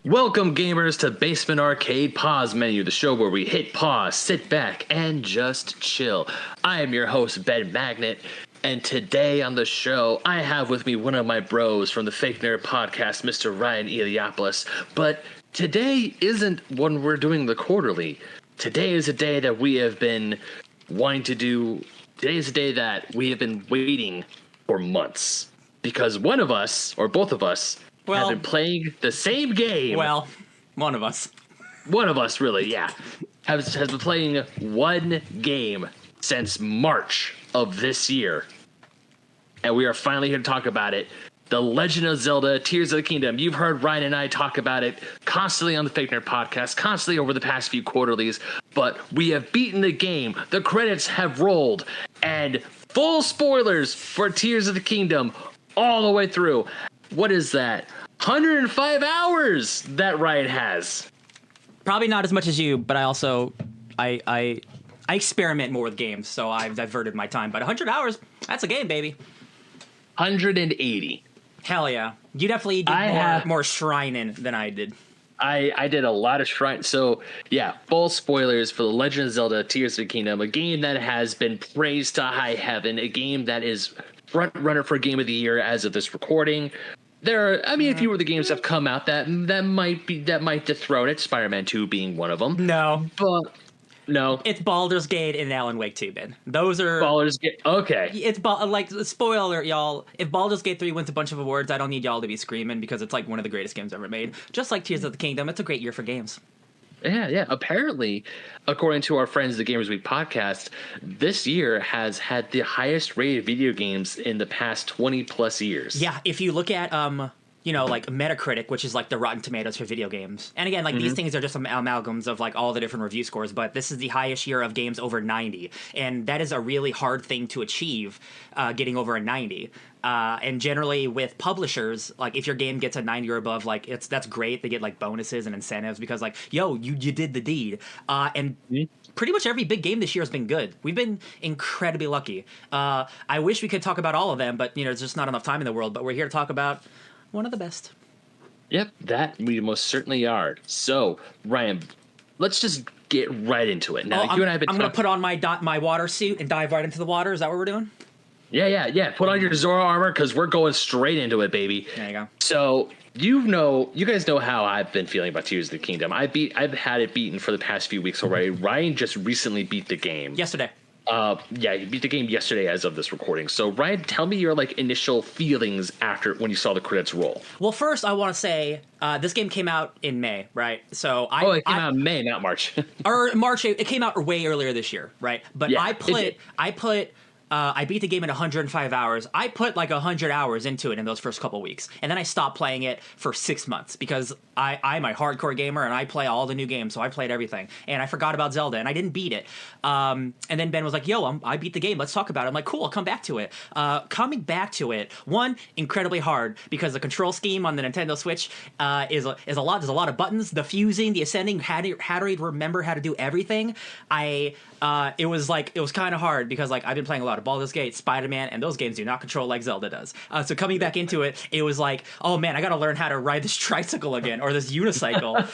Welcome, gamers, to Basement Arcade Pause Menu, the show where we hit pause, sit back, and just chill. I am your host, Ben Magnet, and today on the show, I have with me one of my bros from the Fake Nerd Podcast, Mr. Ryan Eliopoulos. But today isn't when we're doing the quarterly. Today is a day that we have been wanting to do. Today is a day that we have been waiting for months. Because one of us, or both of us, have been playing the same game. Well, one of us. One of us, really, yeah. Has been playing one game since March of this year. And we are finally here to talk about it. The Legend of Zelda, Tears of the Kingdom. You've heard Ryan and I talk about it constantly on the Fake Nerd Podcast, constantly over the past few quarterlies. But we have beaten the game. The credits have rolled. And full spoilers for Tears of the Kingdom all the way through. What is that? 105 hours that Ryan has. Probably not as much as you, but I also I experiment more with games, so I've diverted my time. But 100 hours, that's a game, baby. 180. Hell yeah. You definitely did more shrining than I did. I did a lot of shrine. So, yeah, full spoilers for The Legend of Zelda Tears of the Kingdom, a game that has been praised to high heaven, a game that is front runner for Game of the Year as of this recording. There are, a few of the games have come out that might dethrone it, Spider-Man 2 being one of them. No. But no. It's Baldur's Gate and Alan Wake 2, Ben. Those are... Baldur's Gate, okay. It's, spoiler alert, y'all. If Baldur's Gate 3 wins a bunch of awards, I don't need y'all to be screaming because it's like one of the greatest games ever made. Just like Tears of the Kingdom, it's a great year for games. Yeah. Apparently, according to our friends, the Gamers Week podcast, this year has had the highest rated video games in the past 20 plus years. Yeah, if you look at like Metacritic, which is like the Rotten Tomatoes for video games. And again, these things are just amalgams of like all the different review scores, but this is the highest year of games over 90. And that is a really hard thing to achieve, getting over a 90. And generally with publishers, like if your game gets a 90 or above, like that's great. They get like bonuses and incentives because like, yo, you did the deed. And pretty much every big game this year has been good. We've been incredibly lucky. I wish we could talk about all of them, but there's just not enough time in the world. But we're here to talk about one of the best. Yep, that we most certainly are. So, Ryan, let's just get right into it. Now, you and I have been I'm going to put on my water suit and dive right into the water. Is that what we're doing? Yeah. Put on your Zora armor because we're going straight into it, baby. There you go. So, you guys know how I've been feeling about Tears of the Kingdom. I've had it beaten for the past few weeks already. Ryan just recently beat the game. Yesterday. He beat the game yesterday as of this recording. So, Ryan, tell me your initial feelings when you saw the credits roll. Well, first I want to say this game came out in May, right? So it came out in May, not March. Or March. It came out way earlier this year, right? But yeah, I beat the game in 105 hours. I put like 100 hours into it in those first couple weeks. And then I stopped playing it for 6 months because I'm a hardcore gamer and I play all the new games. So I played everything. And I forgot about Zelda and I didn't beat it. And then Ben was like, yo, I beat the game. Let's talk about it. I'm like, cool, I'll come back to it. Coming back to it, one, incredibly hard because the control scheme on the Nintendo Switch is a lot. There's a lot of buttons, the fusing, the ascending, how to remember how to do everything. It was kind of hard because I've been playing a lot of Baldur's Gate, Spider-Man, and those games do not control like Zelda does. So coming back into it, it was like, oh man, I got to learn how to ride this tricycle again or this unicycle.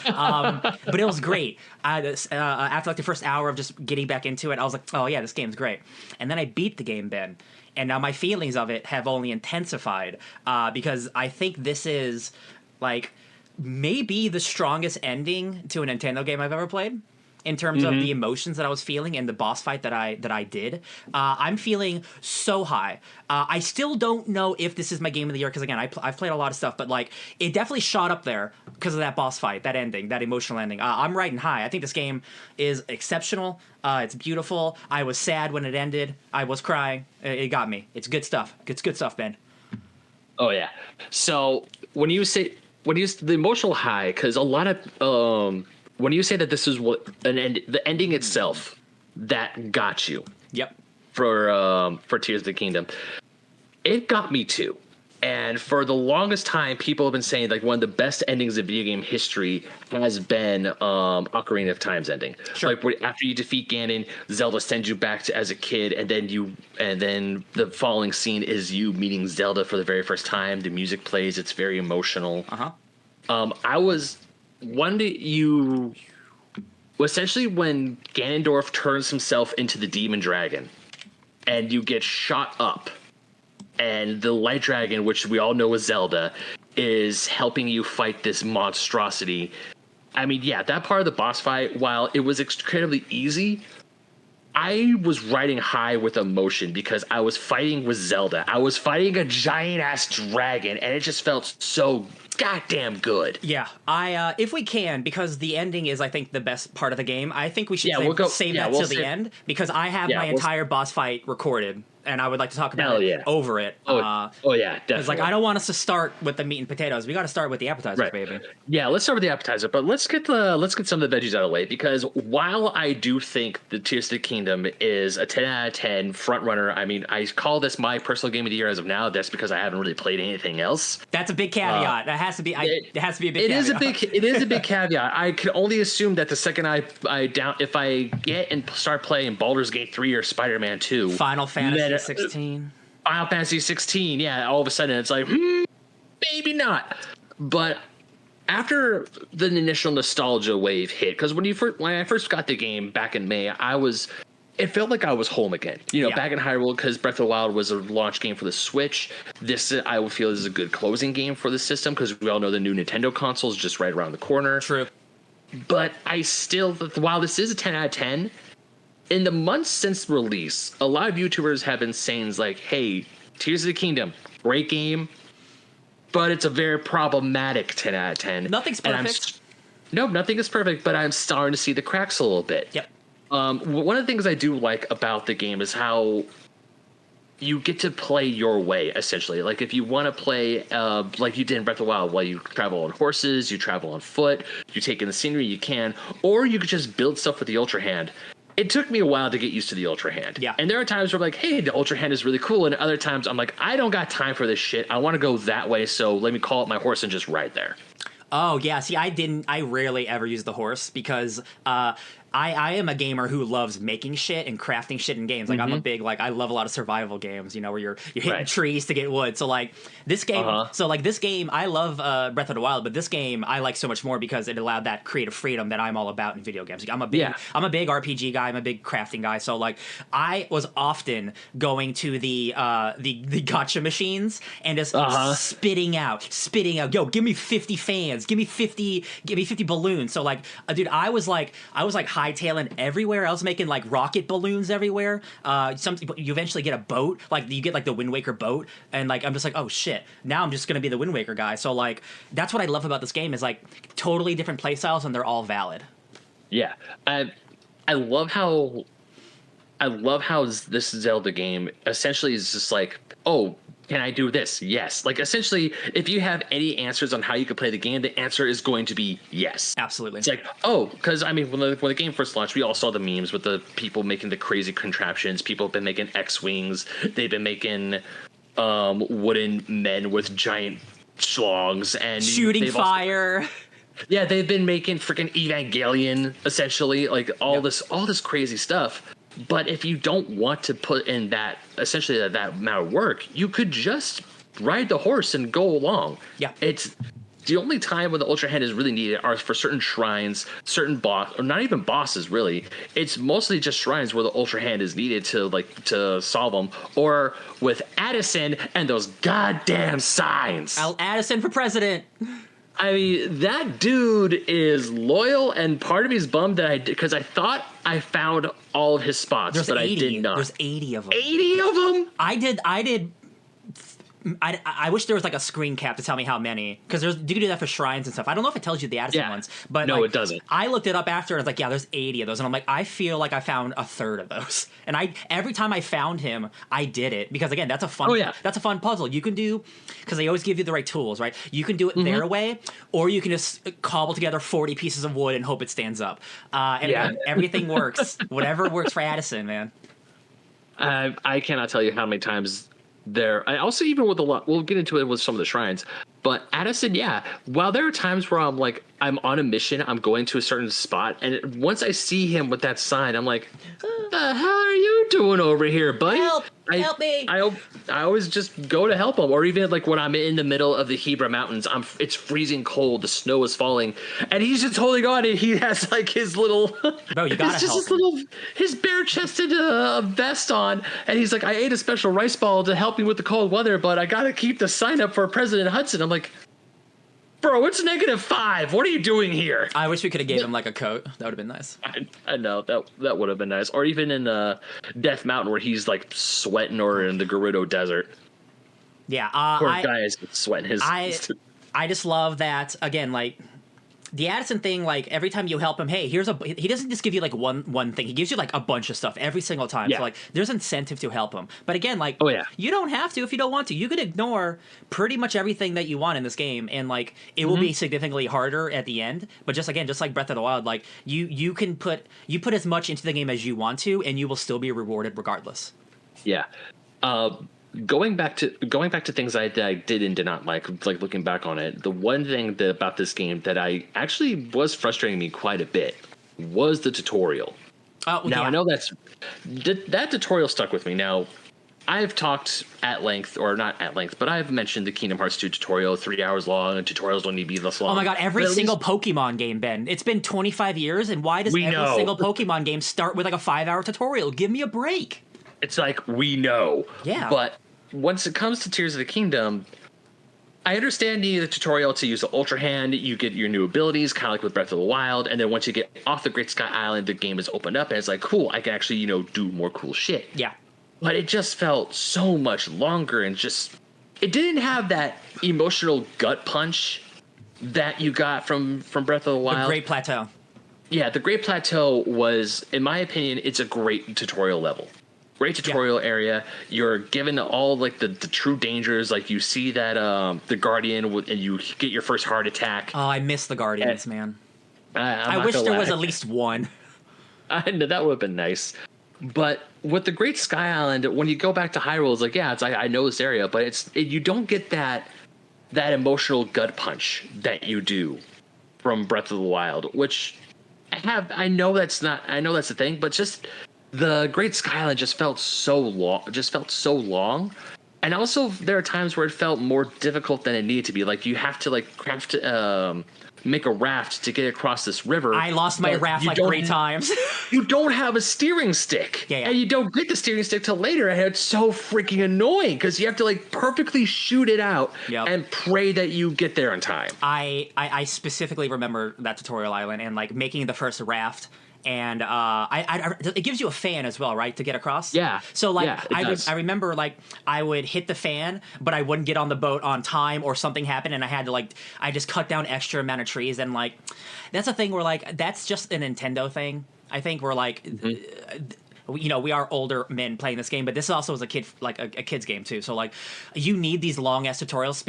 But it was great. After the first hour of just getting back into it, I was like, oh yeah, this game's great. And then I beat the game, Ben, and now my feelings of it have only intensified because I think this is maybe the strongest ending to a Nintendo game I've ever played. In terms of the emotions that I was feeling and the boss fight that I did. I'm feeling so high. I still don't know if this is my game of the year because, again, I've played a lot of stuff, but it definitely shot up there because of that boss fight, that ending, that emotional ending. I'm riding high. I think this game is exceptional. It's beautiful. I was sad when it ended. I was crying. It got me. It's good stuff. It's good stuff, Ben. Oh, yeah. So when you say the emotional high, because a lot of... when you say that this is the ending itself that got you, yep, for Tears of the Kingdom, it got me too. And for the longest time, people have been saying one of the best endings of video game history has been Ocarina of Time's ending. Sure. After you defeat Ganon, Zelda sends you back as a kid, and then the following scene is you meeting Zelda for the very first time. The music plays; it's very emotional. Uh-huh. one day you essentially when Ganondorf turns himself into the demon dragon and you get shot up and the light dragon, which we all know is Zelda, is helping you fight this monstrosity. I mean, yeah, that part of the boss fight, while it was incredibly easy, I was riding high with emotion because I was fighting with Zelda. I was fighting a giant ass dragon, and it just felt so goddamn good. Yeah, if we can, because the ending is, I think, the best part of the game. I think we should save that to the end because I have my entire boss fight recorded. And I would like to talk about it over it. Oh yeah, definitely. Because I don't want us to start with the meat and potatoes. We got to start with the appetizers, baby. Yeah, let's start with the appetizer. But let's get some of the veggies out of the way because while I do think the Tears of the Kingdom is a 10 out of 10 front runner, I mean, I call this my personal game of the year as of now. That's because I haven't really played anything else. That's a big caveat. That has to be. It has to be a big. It is a big caveat. I can only assume that the second if I get and start playing Baldur's Gate 3 or Spider-Man 2, Final Fantasy 16. Final Fantasy 16, yeah, all of a sudden it's like, maybe not. But after the initial nostalgia wave hit, because when I first got the game back in May, it felt like I was home again. Back in Hyrule, because Breath of the Wild was a launch game for the Switch. This, I would feel, is a good closing game for the system, because we all know the new Nintendo console is just right around the corner. True. But while this is a 10 out of 10, in the months since release, a lot of YouTubers have been saying, like, hey, Tears of the Kingdom, great game, but it's a very problematic 10 out of 10. Nothing's perfect. Nothing is perfect, but I'm starting to see the cracks a little bit. Yep. One of the things I do like about the game is how you get to play your way, essentially. Like, if you want to play like you did in Breath of the Wild, while you travel on horses, you travel on foot, you take in the scenery, you can, or you could just build stuff with the Ultra Hand. It took me a while to get used to the Ultra Hand. Yeah. And there are times where I'm like, hey, the Ultra Hand is really cool. And other times I'm like, I don't got time for this shit. I want to go that way. So let me call up my horse and just ride there. Oh, yeah. See, I rarely ever use the horse because I am a gamer who loves making shit and crafting shit in games. Like, I'm a big, like, I love a lot of survival games, where you're hitting trees to get wood. So, like, this game, I love Breath of the Wild, but this game I like so much more because it allowed that creative freedom that I'm all about in video games. Like, I'm a big RPG guy. I'm a big crafting guy. So, like, I was often going to the gacha machines and just spitting out, yo, give me 50 fans, give me 50 balloons. So, like, dude, I was hightailing everywhere. I was making like rocket balloons everywhere. You eventually get a boat, like you get like the Wind Waker boat, and like I'm just like, oh shit, now I'm just gonna be the Wind Waker guy. So like that's what I love about this game is like totally different play styles and they're all valid. Yeah, I love how this Zelda game essentially is just like, oh, can I do this? Yes. Like, essentially, if you have any answers on how you could play the game, the answer is going to be yes. Absolutely. It's like, oh, because, I mean, when the game first launched, we all saw the memes with the people making the crazy contraptions. People have been making X-Wings. They've been making wooden men with giant schlongs. And shooting fire. They've been making freaking Evangelion, essentially. Like, all this crazy stuff. But if you don't want to put in that amount of work, you could just ride the horse and go along. Yeah. It's the only time when the Ultra Hand is really needed are for certain shrines, certain or not even bosses, really. It's mostly just shrines where the Ultra Hand is needed to solve them, or with Addison and those goddamn signs. Addison for president. I mean, that dude is loyal, and part of me is bummed that because I thought I found all of his spots, but I did not. There's 80 of them. 80 of them? I did. I wish there was like a screen cap to tell me how many, because you can do that for shrines and stuff. I don't know if it tells you the Addison ones, but no, it doesn't. I looked it up after and I was like, yeah, there's 80 of those, and I'm like, I feel like I found a third of those, and every time I found him, I did it because again, that's a fun puzzle you can do because they always give you the right tools, right? You can do it their way, or you can just cobble together 40 pieces of wood and hope it stands up. And everything works. Whatever works for Addison, man. I cannot tell you how many times. I also, even with a lot, we'll get into it with some of the shrines, but Addison, while there are times where I'm like, I'm on a mission. I'm going to a certain spot, and once I see him with that sign, I'm like, "What the hell are you doing over here, buddy? Help me!" I always just go to help him, or even like when I'm in the middle of the Hebra Mountains, it's freezing cold, the snow is falling, and he's just holding on, and he has like his little, bro, you gotta help his bare-chested vest on, and he's like, I ate a special rice ball to help me with the cold weather, but I gotta keep the sign up for President Hudson. I'm like, bro, it's -5. What are you doing here? I wish we could have gave him like a coat. That would have been nice. I know that would have been nice. Or even in Death Mountain where he's like sweating, or in the Gerudo Desert. Yeah, poor guy is sweating his. I just love that again. Like the Addison thing, like every time you help him, hey, he doesn't just give you like one thing. He gives you like a bunch of stuff every single time. Yeah. So like there's incentive to help him. But again, like you don't have to if you don't want to. You could ignore pretty much everything that you want in this game, and like it will be significantly harder at the end. But just like Breath of the Wild, like you can put as much into the game as you want to, and you will still be rewarded regardless. Yeah. Going back to things I did and did not like looking back on it, the one thing about this game that I actually was frustrating me quite a bit was the tutorial. I know that tutorial stuck with me. Now, I've talked at length, or not at length, but I've mentioned the Kingdom Hearts 2 tutorial, 3 hours long, and tutorials don't need to be this long. Oh my god, every single Pokemon game, Ben. It's been 25 years, and why does every single Pokemon game start with like a 5-hour tutorial? Give me a break. It's like, we know. Yeah. But once it comes to Tears of the Kingdom, I understand you need a tutorial to use the Ultra Hand. You get your new abilities, kind of like with Breath of the Wild, and then once you get off the Great Sky Island, the game is opened up, and it's like, cool, I can actually, do more cool shit. Yeah. But it just felt so much longer, and it didn't have that emotional gut punch that you got from Breath of the Wild. The Great Plateau. Yeah, the Great Plateau was, in my opinion, it's a great tutorial level. Great tutorial area. You're given all like the true dangers. Like you see that the Guardian and you get your first heart attack. Oh, I miss the Guardians, man. I wish there was at least one. I know that would have been nice. But with the Great Sky Island, when you go back to Hyrule, it's like, I know this area, but you don't get that emotional gut punch that you do from Breath of the Wild, which I know that's the thing, but just the Great Sky Island just felt so long. And also there are times where it felt more difficult than it needed to be. Like you have to like craft make a raft to get across this river. I lost my raft like 3 times. You don't have a steering stick. Yeah. And you don't get the steering stick till later, and it's so freaking annoying because you have to like perfectly shoot it out and pray that you get there in time. I specifically remember that tutorial island and like making the first raft. And it gives you a fan as well, right, to get across? Yeah. So, like, I remember, like, I would hit the fan, but I wouldn't get on the boat on time or something happened, and I had to, like, I just cut down extra amount of trees. And, like, that's a thing where, like, that's just a Nintendo thing. I think we're, like, we are older men playing this game, but this also is a kid, like, a kid's game, too. So, like, you need these long-ass tutorials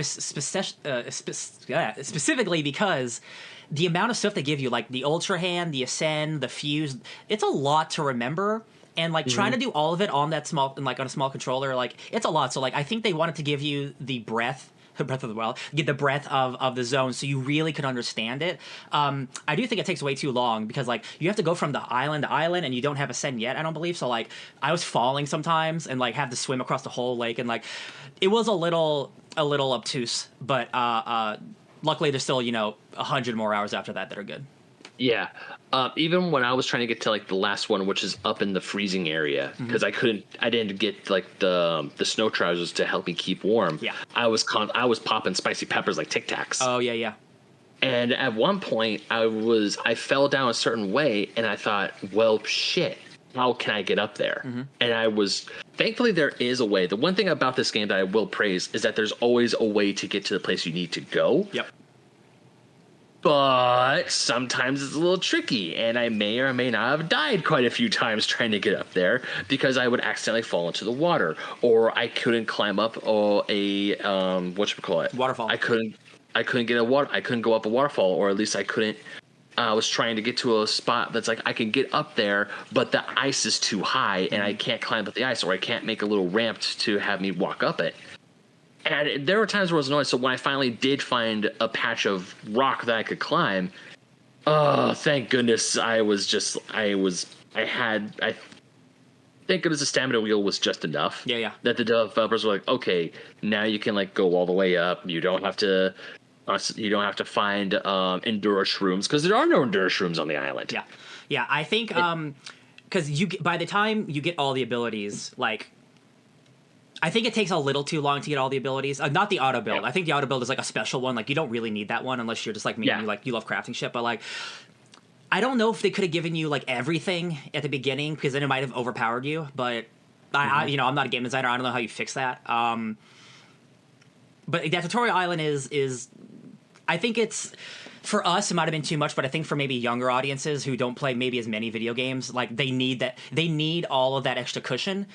specifically because the amount of stuff they give you, like the Ultra Hand, the Ascend, the Fuse, it's a lot to remember. And like trying to do all of it on that small, like on a small controller, like it's a lot. So like I think they wanted to give you the breadth of the Wild, get the breadth of the zone, so you really could understand it. I do think it takes way too long because like you have to go from the island to island, and you don't have Ascend yet, I don't believe. So like I was falling sometimes and like have to swim across the whole lake, and like it was a little obtuse, but luckily, there's still 100 more hours after that are good. Yeah, even when I was trying to get to like the last one, which is up in the freezing area, because I didn't get like the snow trousers to help me keep warm. Yeah, I was popping spicy peppers like Tic Tacs. Oh yeah. And at one point, I fell down a certain way, and I thought, well, shit. How can I get up there? And thankfully there is a way. The one thing about this game that I will praise is that there's always a way to get to the place you need to go. Yep. But sometimes it's a little tricky, and I may or may not have died quite a few times trying to get up there because I would accidentally fall into the water, or I couldn't climb up waterfall. I couldn't go up a waterfall, or at least I couldn't. I was trying to get to a spot that's like I can get up there, but the ice is too high and I can't climb up the ice, or I can't make a little ramp to have me walk up it. And there were times where I was annoyed. So when I finally did find a patch of rock that I could climb, oh, thank goodness I think it was the stamina wheel was just enough. Yeah. That the developers were like, okay, now you can like go all the way up. You don't have to find enduro shrooms, because there are no enduro shrooms on the island. Yeah. I think because by the time you get all the abilities, like, I think it takes a little too long to get all the abilities. Not the auto build. I think the auto build is like a special one. Like, you don't really need that one unless you're just like me. And you love crafting shit. But like, I don't know if they could have given you like everything at the beginning, because then it might have overpowered you. But I'm not a game designer. I don't know how you fix that. But that tutorial island is I think it's, for us, it might have been too much, but I think for maybe younger audiences who don't play maybe as many video games, like they need all of that extra cushion,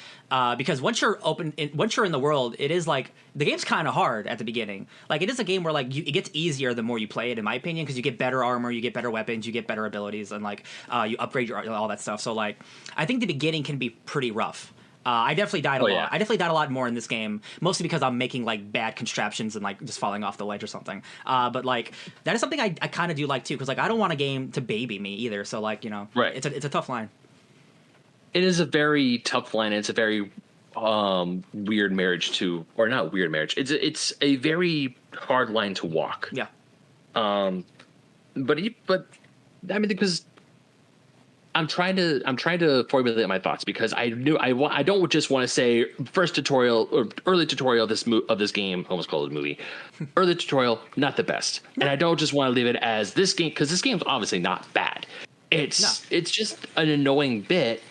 because once you're in the world, it is like the game's kind of hard at the beginning. Like, it is a game where like it gets easier the more you play it, in my opinion, because you get better armor, you get better weapons, you get better abilities, and like you upgrade all that stuff. So like, I think the beginning can be pretty rough. I definitely died a lot. I definitely died a lot more in this game, mostly because I'm making like bad contraptions and like just falling off the ledge or something. But like, that is something I kind of do like too, because like I don't want a game to baby me either. So like, it's a tough line. It is a very tough line. It's a very weird marriage to, or not weird marriage. It's a very hard line to walk. Yeah. But I mean, because I'm trying to formulate my thoughts, because I don't just want to say first tutorial or early tutorial of this game, almost called it a movie, early tutorial, not the best. And I don't just want to leave it as this game, because this game's obviously not bad. It's just an annoying bit.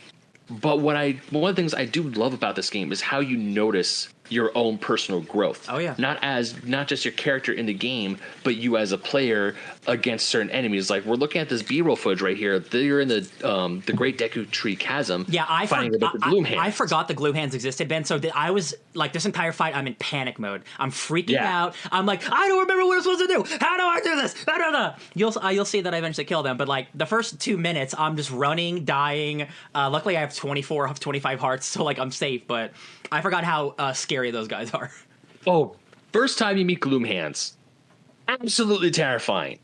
But one of the things I do love about this game is how you notice your own personal growth. Oh yeah. Not just your character in the game, but you as a player against certain enemies. Like, we're looking at this B-roll footage right here. You're in the Great Deku Tree Chasm. Yeah, I forgot the gloom hands existed, Ben. So I was like, this entire fight, I'm in panic mode. I'm freaking out. I'm like, I don't remember what I'm supposed to do. How do I do this? I don't know. You'll see that I eventually kill them. But like the first 2 minutes, I'm just running, dying. Luckily, I have 25 hearts, so like I'm safe. But I forgot how scary those guys are. Oh, first time you meet Gloom Hands, absolutely terrifying.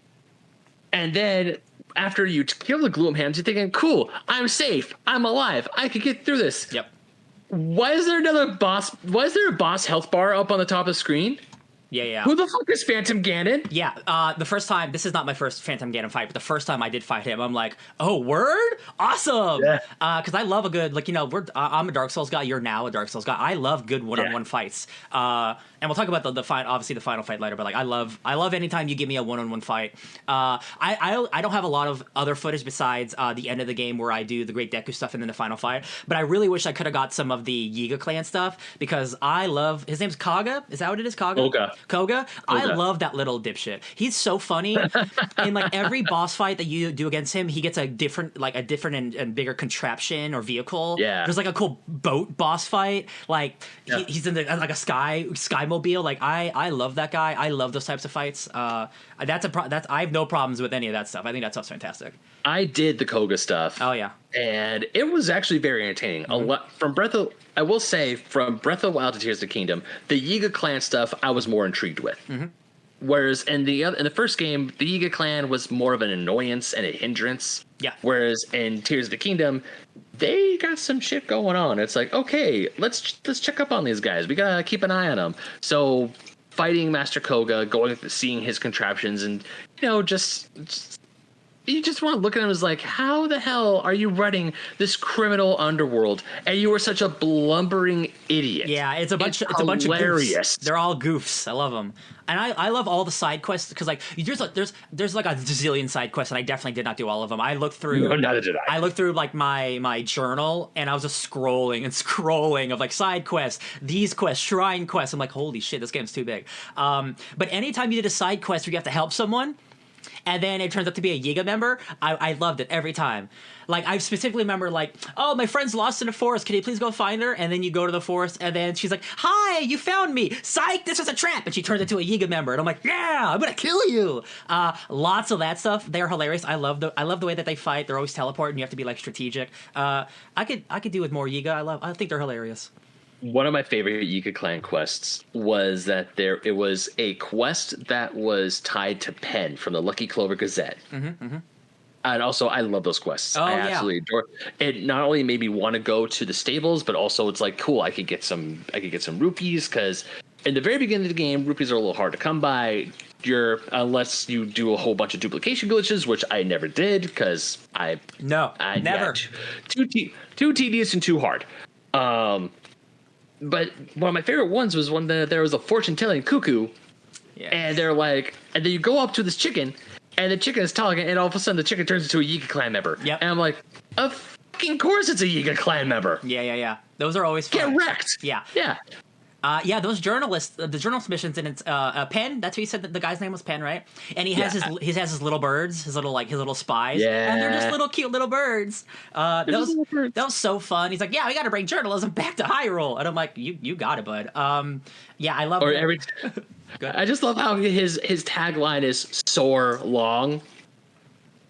And then after you kill the Gloom Hands, you're thinking, cool, I'm safe, I'm alive, I could get through this. Yep. Why is there a boss health bar up on the top of the screen? Yeah. Who the fuck is Phantom Ganon? Yeah, the first time, this is not my first Phantom Ganon fight, but the first time I did fight him, I'm like, oh, word? Awesome! Yeah. Because I love a good, like, I'm a Dark Souls guy, you're now a Dark Souls guy. I love good one-on-one fights. And we'll talk about the final fight later, but like, I love anytime you give me a one-on-one fight. I don't have a lot of other footage besides the end of the game where I do the Great Deku stuff and then the final fight, but I really wish I could have got some of the Yiga clan stuff, because I love, his name's Kaga? Is that what it is? Koga? I love that little dipshit. He's so funny. In like every boss fight that you do against him, he gets a different and bigger contraption or vehicle. Yeah. There's like a cool boat boss fight. Like he's in like a skymobile. Like I love that guy. I love those types of fights. I have no problems with any of that stuff. I think that stuff's fantastic. I did the Koga stuff. Oh yeah. And it was actually very entertaining. Mm-hmm. A lot from Breath of the Wild to Tears of the Kingdom, the Yiga clan stuff I was more intrigued with. Mm-hmm. Whereas in the first game, the Yiga clan was more of an annoyance and a hindrance. Yeah. Whereas in Tears of the Kingdom, they got some shit going on. It's like, okay, let's check up on these guys. We gotta keep an eye on them. So fighting Master Koga, seeing his contraptions, and you just want to look at him as like, how the hell are you running this criminal underworld? And you are such a blumbering idiot. Yeah, it's a bunch of goofs. They're all goofs. I love them. And I love all the side quests, because like there's like a zillion side quests, and I definitely did not do all of them. I looked through. No, neither did I. I looked through like my journal, and I was just scrolling of like side quests, these quests, shrine quests. I'm like, holy shit, this game's too big. But anytime you did a side quest where you have to help someone, and then it turns out to be a Yiga member, I loved it every time. Like, I specifically remember, like, oh, my friend's lost in the forest. Can you please go find her? And then you go to the forest, and then she's like, hi, you found me. Psych, this was a trap. And she turns into a Yiga member. And I'm like, yeah, I'm going to kill you. Lots of that stuff. They're hilarious. I love the way that they fight. They're always teleporting. You have to be, like, strategic. I could do with more Yiga. I think they're hilarious. One of my favorite Yiga Clan quests was that it was a quest that was tied to Pen from the Lucky Clover Gazette. And also, I love those quests. I absolutely adore it. Not only made me want to go to the stables, but also it's like, cool, I could get some rupees, because in the very beginning of the game, rupees are a little hard to come by. Unless you do a whole bunch of duplication glitches, which I never did, because I never. Too tedious and too hard. But one of my favorite ones was when there was a fortune-telling cuckoo, and they're like, and then you go up to this chicken, and the chicken is talking, and all of a sudden the chicken turns into a Yiga Clan member. Yep. And I'm like, of fucking course it's a Yiga Clan member. Yeah. Those are always fun. Get wrecked. Yeah. Those the journalist missions, and it's Pen. That's what he said. That the guy's name was Pen, right? And he has his little birds, his little spies. Yeah, and they're just little cute little birds. That was so fun. He's like, we got to bring journalism back to Hyrule, and I'm like, you got it, bud. I love. Or I just love how his tagline is "soar long,"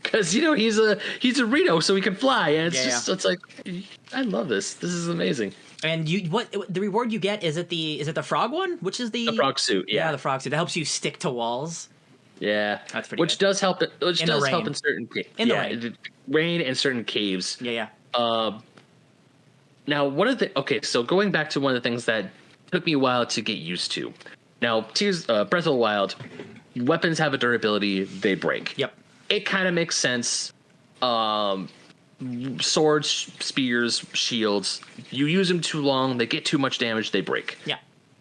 because he's a Reno, so he can fly, and it's like, I love this. This is amazing. And what the reward you get, is it the frog one? Which is the frog suit? Yeah, the frog suit that helps you stick to walls. Yeah, that's pretty. Which good. does help. Which does help in certain in the rain and certain caves. Yeah. Now, so going back to one of the things that took me a while to get used to. Now, Breath of the Wild, weapons have a durability; they break. Yep. It kind of makes sense. Swords, spears, shields, you use them too long, they get too much damage, they break. Yeah.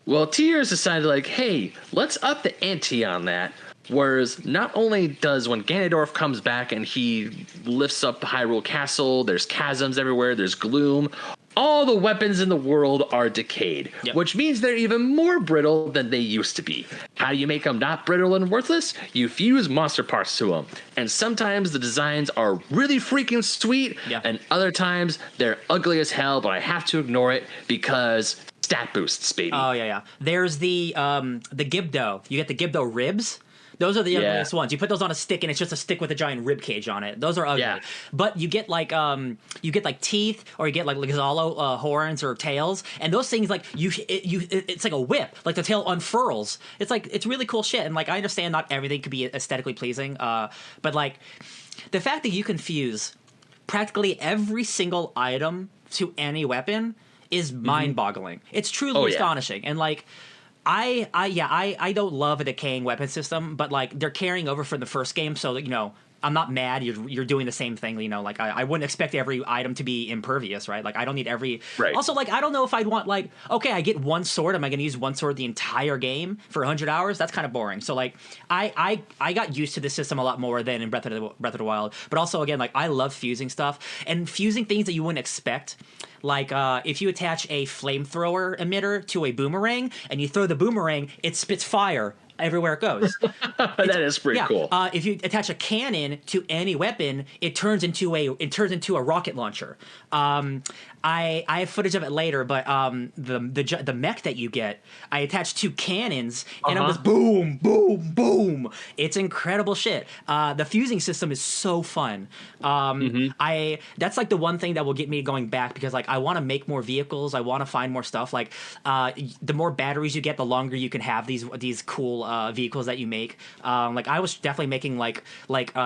Well, Tears decided, like, hey, let's up the ante on that. Whereas not only does when Ganondorf comes back and he lifts up Hyrule Castle, there's chasms everywhere, there's gloom, all the weapons in the world are decayed, which means they're even more brittle than they used to be. How do you make them not brittle and worthless? You fuse monster parts to them. And sometimes the designs are really freaking sweet, and other times they're ugly as hell, but I have to ignore it because stat boosts, baby. Oh, yeah. There's the Gibdo. You get the Gibdo ribs. Those are the ugliest ones. You put those on a stick, and it's just a stick with a giant rib cage on it. Those are ugly. Yeah. But you get like teeth, or you get like Xalo horns or tails, and those things it's like a whip. Like the tail unfurls. It's really cool shit. And like I understand not everything could be aesthetically pleasing, but like the fact that you can fuse practically every single item to any weapon is mind-boggling. It's truly astonishing, and like. I don't love a decaying weapon system, but like they're carrying over from the first game, so I'm not mad. You're doing the same thing, like I wouldn't expect every item to be impervious, right? Like I don't need every. Right. Also, like I don't know if I'd want like I get one sword. Am I going to use one sword the entire game for 100 hours? That's kind of boring. So like I got used to this system a lot more than in Breath of the Wild. But also again, like I love fusing stuff and fusing things that you wouldn't expect. Like if you attach a flamethrower emitter to a boomerang and you throw the boomerang, it spits fire everywhere it goes. That is pretty cool. If you attach a cannon to any weapon, it turns into a rocket launcher. I have footage of it later, but the mech that you get, I attached 2 cannons, and I'm just boom, boom, boom. It's incredible shit. The fusing system is so fun. That's like the one thing that will get me going back, because like I want to make more vehicles. I want to find more stuff. Like the more batteries you get, the longer you can have these cool vehicles that you make. Like I was definitely making like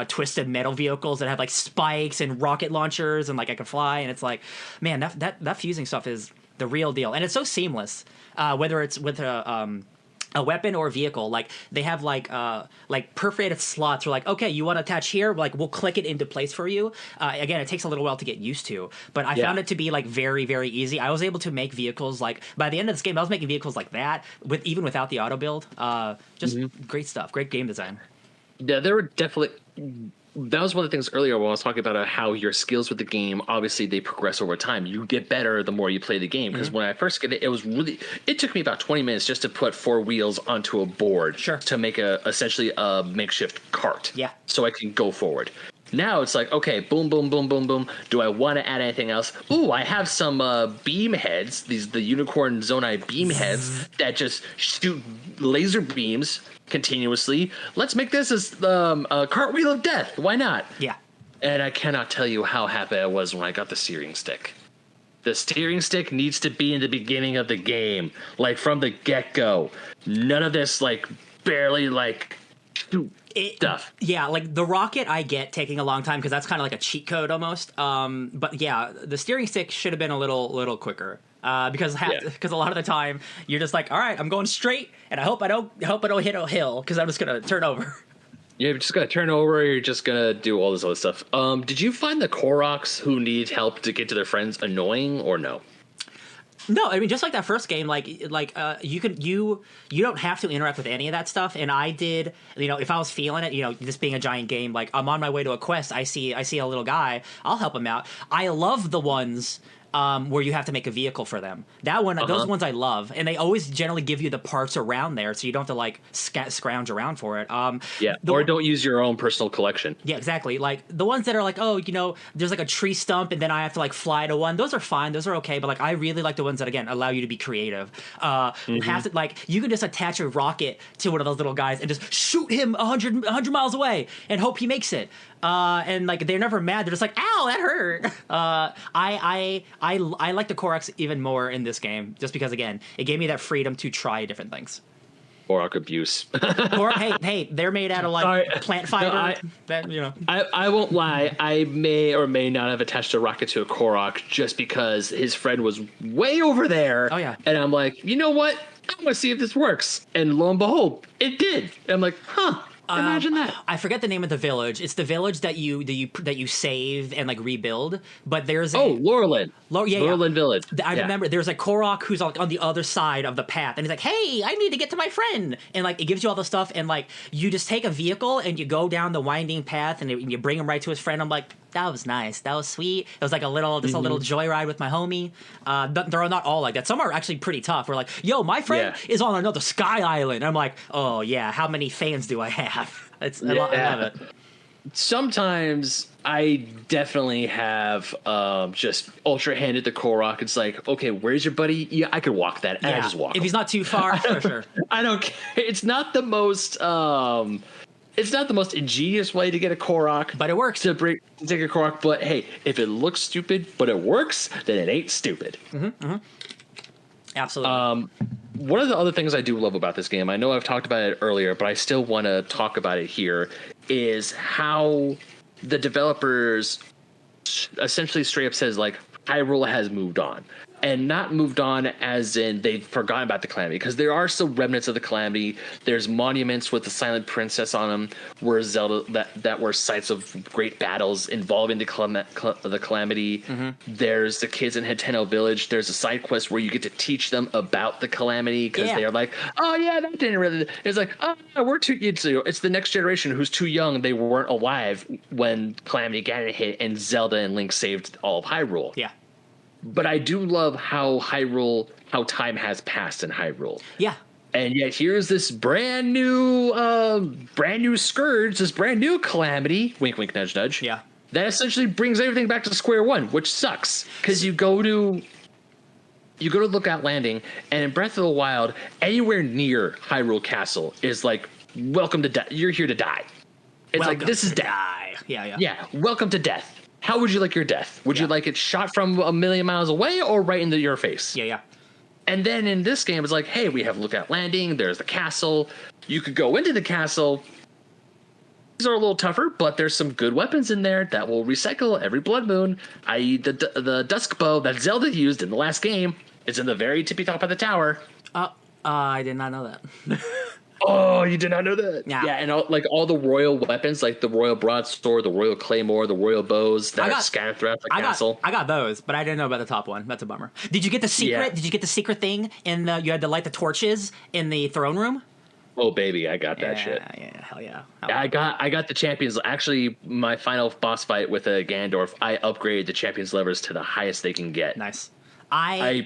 twisted metal vehicles that have like spikes and rocket launchers, and like I can fly. And it's like, man, that fusing stuff is the real deal, and it's so seamless. Whether it's with a weapon or a vehicle, like they have like perforated slots where like, okay, you want to attach here, like we'll click it into place for you. Again, it takes a little while to get used to, but I found it to be like very, very easy. I was able to make vehicles like by the end of this game, I was making vehicles like that even without the auto build. Just great stuff, great game design. Yeah, there were definitely. That was one of the things earlier when I was talking about how your skills with the game, obviously they progress over time. You get better the more you play the game. Because when I first get it, it took me about 20 minutes just to put 4 wheels onto a board to make essentially a makeshift cart. Yeah. So I can go forward. Now it's like, okay, boom, boom, boom, boom, boom. Do I want to add anything else? Ooh, I have some beam heads, the unicorn Zonai beam heads that just shoot laser beams continuously. Let's make this as a cartwheel of death. Why not? Yeah. And I cannot tell you how happy I was when I got the searing stick. The steering stick needs to be in the beginning of the game, like from the get-go. None of this, like, barely, like, stuff. Yeah, like the rocket I get taking a long time because that's kind of like a cheat code almost. But yeah, the steering stick should have been a little quicker. Because a lot of the time you're just like, all right, I'm going straight, and I hope I don't hit a hill because I'm just gonna turn over. You're just gonna turn over. You're just gonna do all this other stuff. Did you find the Koroks who need help to get to their friends annoying or no? No, I mean just like that first game, you don't have to interact with any of that stuff. And I did, if I was feeling it, this being a giant game, like I'm on my way to a quest, I see a little guy, I'll help him out. I love the ones where you have to make a vehicle for them. Those ones I love, and they always generally give you the parts around there, so you don't have to like scrounge around for it. Or don't use your own personal collection. Yeah, exactly. Like the ones that are like, there's like a tree stump, and then I have to like fly to one. Those are fine. Those are okay. But like, I really like the ones that again allow you to be creative. Have to like you can just attach a rocket to one of those little guys and just shoot him 100 miles away and hope he makes it. And like they're never mad. They're just like, "Ow, that hurt." I like the Koroks even more in this game, just because again, it gave me that freedom to try different things. Korok abuse. Hey, they're made out of like plant fiber. I won't lie. I may or may not have attached a rocket to a Korok just because his friend was way over there. Oh yeah, and I'm like, you know what? I'm gonna see if this works. And lo and behold, it did. And I'm like, huh. Imagine that. I forget the name of the village. It's the village that you save and like rebuild. But there's Laurelin. Laurelin Village. I remember there's a Korok who's like on the other side of the path, and he's like, "Hey, I need to get to my friend." And like it gives you all the stuff, and like you just take a vehicle and you go down the winding path, and you bring him right to his friend. I'm like, that was nice. That was sweet. It was like a little joyride with my homie. They're not all like that. Some are actually pretty tough. We're like, yo, my friend is on another sky island. And I'm like, oh yeah, how many fans do I have? I love it. Sometimes I definitely have just ultra handed the Korok. It's like, okay, where's your buddy? Yeah, I could walk that, and I just walk. If he's not too far, for sure. I don't care. It's not the most. It's not the most ingenious way to get a Korok, but it works to take a Korok. But hey, if it looks stupid but it works, then it ain't stupid. Absolutely. One of the other things I do love about this game, I know I've talked about it earlier, but I still want to talk about it here, is how the developers essentially straight up says like Hyrule has moved on. And not moved on as in they've forgotten about the Calamity, because there are still remnants of the Calamity. There's monuments with the Silent Princess on them, where Zelda that were sites of great battles involving the Calamity. There's the kids in Hateno Village. There's a side quest where you get to teach them about the Calamity, because they are like, oh yeah, that didn't really. It's like, oh, we're too. It's the next generation who's too young. They weren't alive when Calamity Ganon hit, and Zelda and Link saved all of Hyrule. Yeah. But I do love how time has passed in Hyrule. Yeah. And yet here's this brand new scourge, this brand new Calamity, wink, wink, nudge, nudge. Yeah. That essentially brings everything back to square one, which sucks. Because you go to Lookout Landing, and in Breath of the Wild, anywhere near Hyrule Castle is like, welcome to death. You're here to die. It's welcome like, this is death. Yeah. Yeah, welcome to death. How would you like your death? Would you like it shot from a million miles away or right into your face? Yeah. And then in this game, it's like, hey, we have Lookout Landing. There's the castle. You could go into the castle. These are a little tougher, but there's some good weapons in there that will recycle every blood moon, i.e. the dusk bow that Zelda used in the last game. It's in the very tippy top of the tower. I did not know that. Oh, you did not know that? Yeah. Yeah, and all the royal weapons, like the royal broadsword, the royal claymore, the royal bows that are scattered throughout the castle. I got those, but I didn't know about the top one. That's a bummer. Did you get the secret? Yeah. Did you get the secret thing? You had to light the torches in the throne room? Oh, baby, I got that shit. Yeah, hell yeah. I got the champions. Actually, my final boss fight with a Ganondorf, I upgraded the champions levers to the highest they can get. Nice. I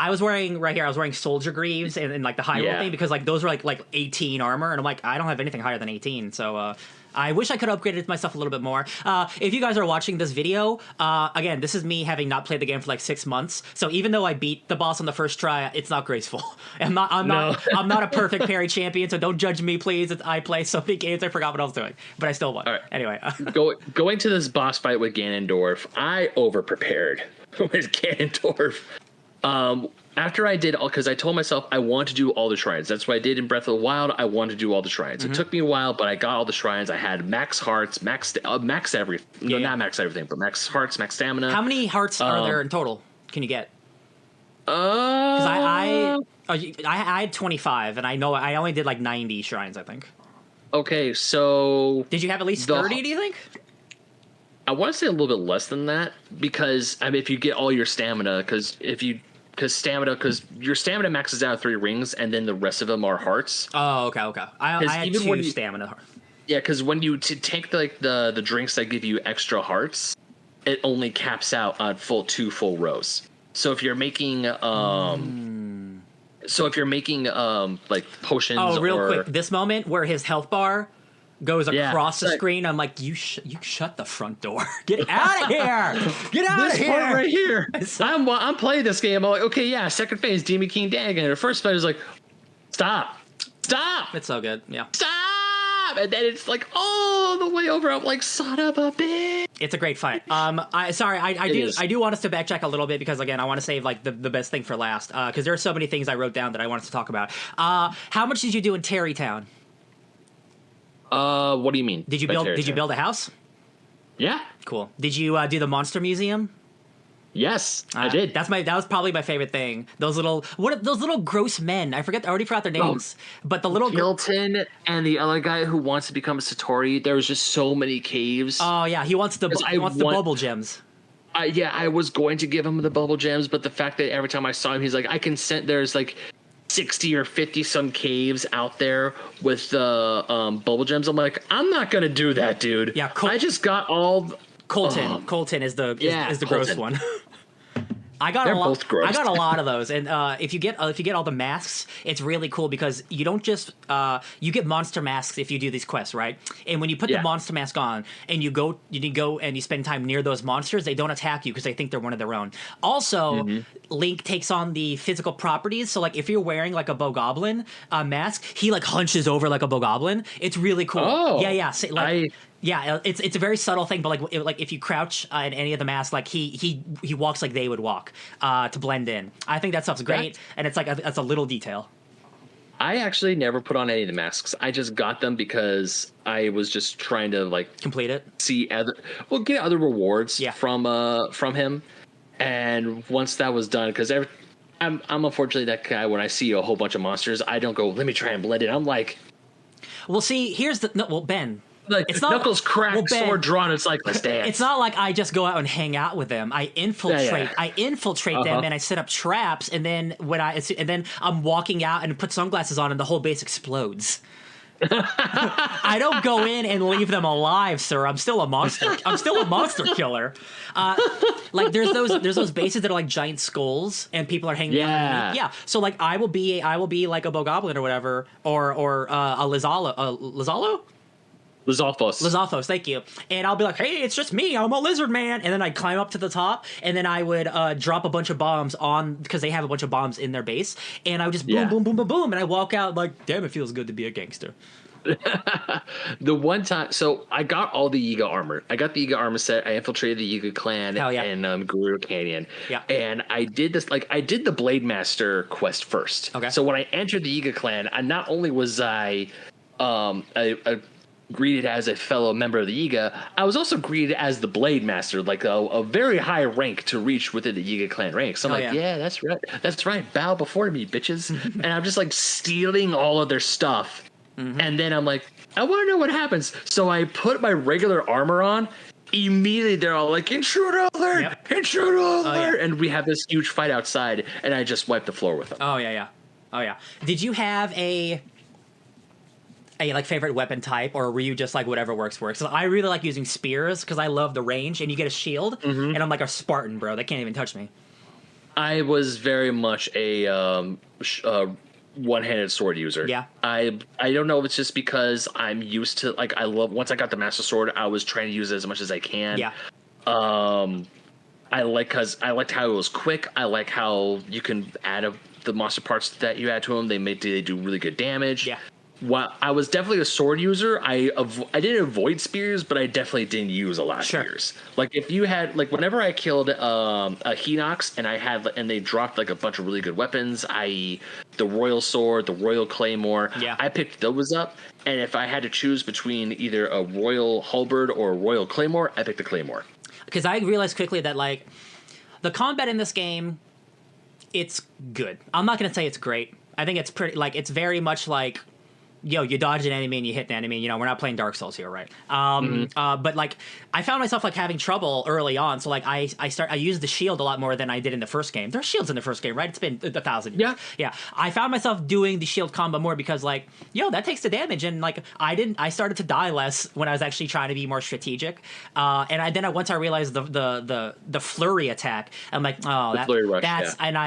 was wearing right here. I was wearing soldier greaves and like the Hyrule thing, because like those were like 18 armor, and I'm like, I don't have anything higher than 18, so I wish I could have upgraded myself a little bit more. If you guys are watching this video, again, this is me having not played the game for like 6 months. So even though I beat the boss on the first try, it's not graceful. I'm not a perfect parry champion, so don't judge me, please. I play so many games I forgot what I was doing, but I still won. All right. Anyway, going to this boss fight with Ganondorf, I over prepared with Ganondorf. After I did all, because I told myself I want to do all the shrines. That's what I did in Breath of the Wild. I wanted to do all the shrines. It took me a while, but I got all the shrines. I had max hearts, max everything. No, not max everything, but max hearts, max stamina. How many hearts are there in total? Can you get? Because I had 25, and I know I only did like 90 shrines, I think. Okay, so did you have at least 30? Do you think? I want to say a little bit less than that, because I mean, if you get all your stamina, because your stamina maxes out 3 rings, and then the rest of them are hearts. Oh, okay. I had 2 stamina. Yeah, because when you take the drinks that give you extra hearts, it only caps out on 2 full rows. So if you're making like potions. Oh, real quick, this moment where his health bar goes across the screen, I'm like, you shut the front door. Get out of here. Get out of here. This part right here. I'm playing this game. I'm like, okay, yeah, second phase, Demon King Dagon. The first phase is like, stop. It's so good. Yeah. Stop. And then it's like all the way over. I'm like, son of a bitch. It's a great fight. I do want us to backtrack a little bit, because again, I want to save like the best thing for last, because there are so many things I wrote down that I wanted to talk about. How much did you do in Terrytown? What do you mean? Did you build a house? Yeah. Cool. Did you do the monster museum? Yes, I did. That was probably my favorite thing. Those little gross men. I already forgot their names. But the little Hilton and the other guy who wants to become a Satori. There was just so many caves. Oh yeah, he wants the bubble gems. I was going to give him the bubble gems, but the fact that every time I saw him, he's like, I can send. There's like 60 or 50 some caves out there with the bubble gems. I'm like, I'm not gonna do that, dude. Yeah, I just got all. Colton is the gross one. They're both gross. I got a lot of those, and if you get all the masks, it's really cool, because you don't just you get monster masks if you do these quests, right? And when you put the monster mask on and you go and you spend time near those monsters, they don't attack you because they think they're one of their own. Also, Link takes on the physical properties, so like if you're wearing like a Bogoblin mask, he like hunches over like a Bogoblin. It's really cool. Oh, yeah. So, yeah, it's a very subtle thing, but like if you crouch in any of the masks, like he walks like they would walk to blend in. I think that stuff's great, and it's like that's a little detail. I actually never put on any of the masks. I just got them because I was just trying to like complete it, get other rewards from him. And once that was done, because I'm unfortunately that guy. When I see a whole bunch of monsters, I don't go, let me try and blend it. I'm like, well, see, Ben. Like, it's not, knuckles cracked, sword drawn. It's like, let's dance. It's not like I just go out and hang out with them. I infiltrate. I infiltrate them, and I set up traps. And then I'm walking out and put sunglasses on, and the whole base explodes. I don't go in and leave them alive, sir. I'm still a monster. I'm still a monster killer. Like there's those bases that are like giant skulls, and people are hanging out. Yeah. So like I will be like a Bogoblin or whatever, or a Lizalo. Lizalfos, thank you. And I'll be like, hey, it's just me. I'm a lizard man. And then I'd climb up to the top, and then I would drop a bunch of bombs on, because they have a bunch of bombs in their base. And I would just boom, boom, boom, boom, boom. And I walk out like, damn, it feels good to be a gangster. The one time, so I got all the Yiga armor. I got the Yiga armor set. I infiltrated the Yiga clan in Guru Canyon. Yeah. And I did this, like, I did the Blade Master quest first. Okay. So when I entered the Yiga clan, not only was I greeted as a fellow member of the Yiga, I was also greeted as the Blade Master, like a very high rank to reach within the Yiga clan ranks. So I'm yeah, that's right. Bow before me, bitches. And I'm just like stealing all of their stuff. Mm-hmm. And then I'm like, I want to know what happens. So I put my regular armor on. Immediately they're all like, intruder alert, intruder alert. And we have this huge fight outside, and I just wiped the floor with them. Oh yeah. Did you have a like favorite weapon type, or were you just like whatever works? So I really like using spears because I love the range, and you get a shield, and I'm like a Spartan, bro. They can't even touch me. I was very much a one-handed sword user. Yeah. I don't know if it's just because I'm used to, like, once I got the Master Sword, I was trying to use it as much as I can. Yeah. I liked how it was quick. I like how you can add the monster parts that you add to them. They do really good damage. Yeah. While I was definitely a sword user, I didn't avoid spears, but I definitely didn't use a lot of spears. Like if you had, like, whenever I killed a Hinox and they dropped like a bunch of really good weapons, i.e. the Royal Sword, the Royal Claymore, I picked those up. And if I had to choose between either a Royal Halberd or a Royal Claymore, I picked the Claymore. Because I realized quickly that, like, the combat in this game, it's good. I'm not going to say it's great. I think it's pretty, like, it's very much like, yo, you dodge an enemy and you hit the enemy. You know, we're not playing Dark Souls here, right? But like, I found myself like having trouble early on. So like, I used the shield a lot more than I did in the first game. There's shields in the first game, right? It's been 1,000 years. Yeah. I found myself doing the shield combo more because like, yo, that takes the damage, and like, I started to die less when I was actually trying to be more strategic. Once I realized the flurry attack, I'm like, oh, and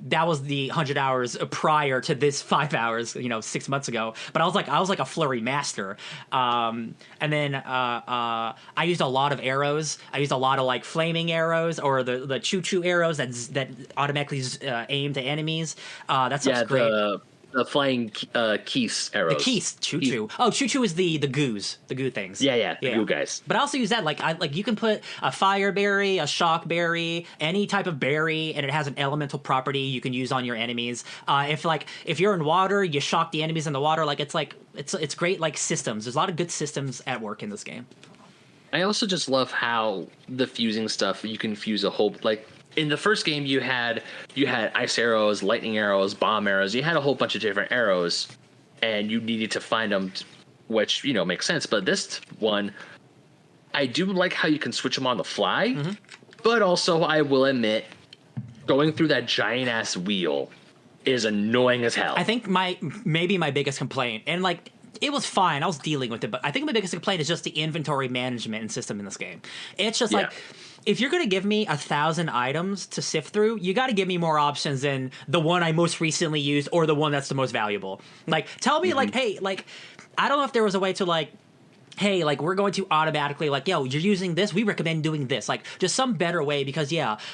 that was the 100 hours prior to this 5 hours, 6 months ago. But I was like a flurry master. And then I used a lot of arrows. I used a lot of like flaming arrows or the choo-choo arrows that automatically aim to enemies. That stuff's great. The flying Keese arrows. The Keese, choo-choo. Oh, choo-choo is the goo things. The goo guys. But I also use that, like you can put a fire berry, a shock berry, any type of berry, and it has an elemental property you can use on your enemies. If you're in water, you shock the enemies in the water. Like it's great, like, systems. There's a lot of good systems at work in this game. I also just love how the fusing stuff, you can fuse a whole, like, in the first game, you had ice arrows, lightning arrows, bomb arrows. You had a whole bunch of different arrows, and you needed to find them, which, makes sense. But this one, I do like how you can switch them on the fly. Mm-hmm. But also, I will admit, going through that giant-ass wheel is annoying as hell. I think maybe my biggest complaint, and like, it was fine, I was dealing with it, but I think my biggest complaint is just the inventory management and system in this game. It's just like, if you're going to give me 1,000 items to sift through, you got to give me more options than the one I most recently used or the one that's the most valuable. Like, tell me, like, hey, like, I don't know if there was a way to, like, hey, like, we're going to automatically, like, yo, you're using this, we recommend doing this. Like, just some better way, because,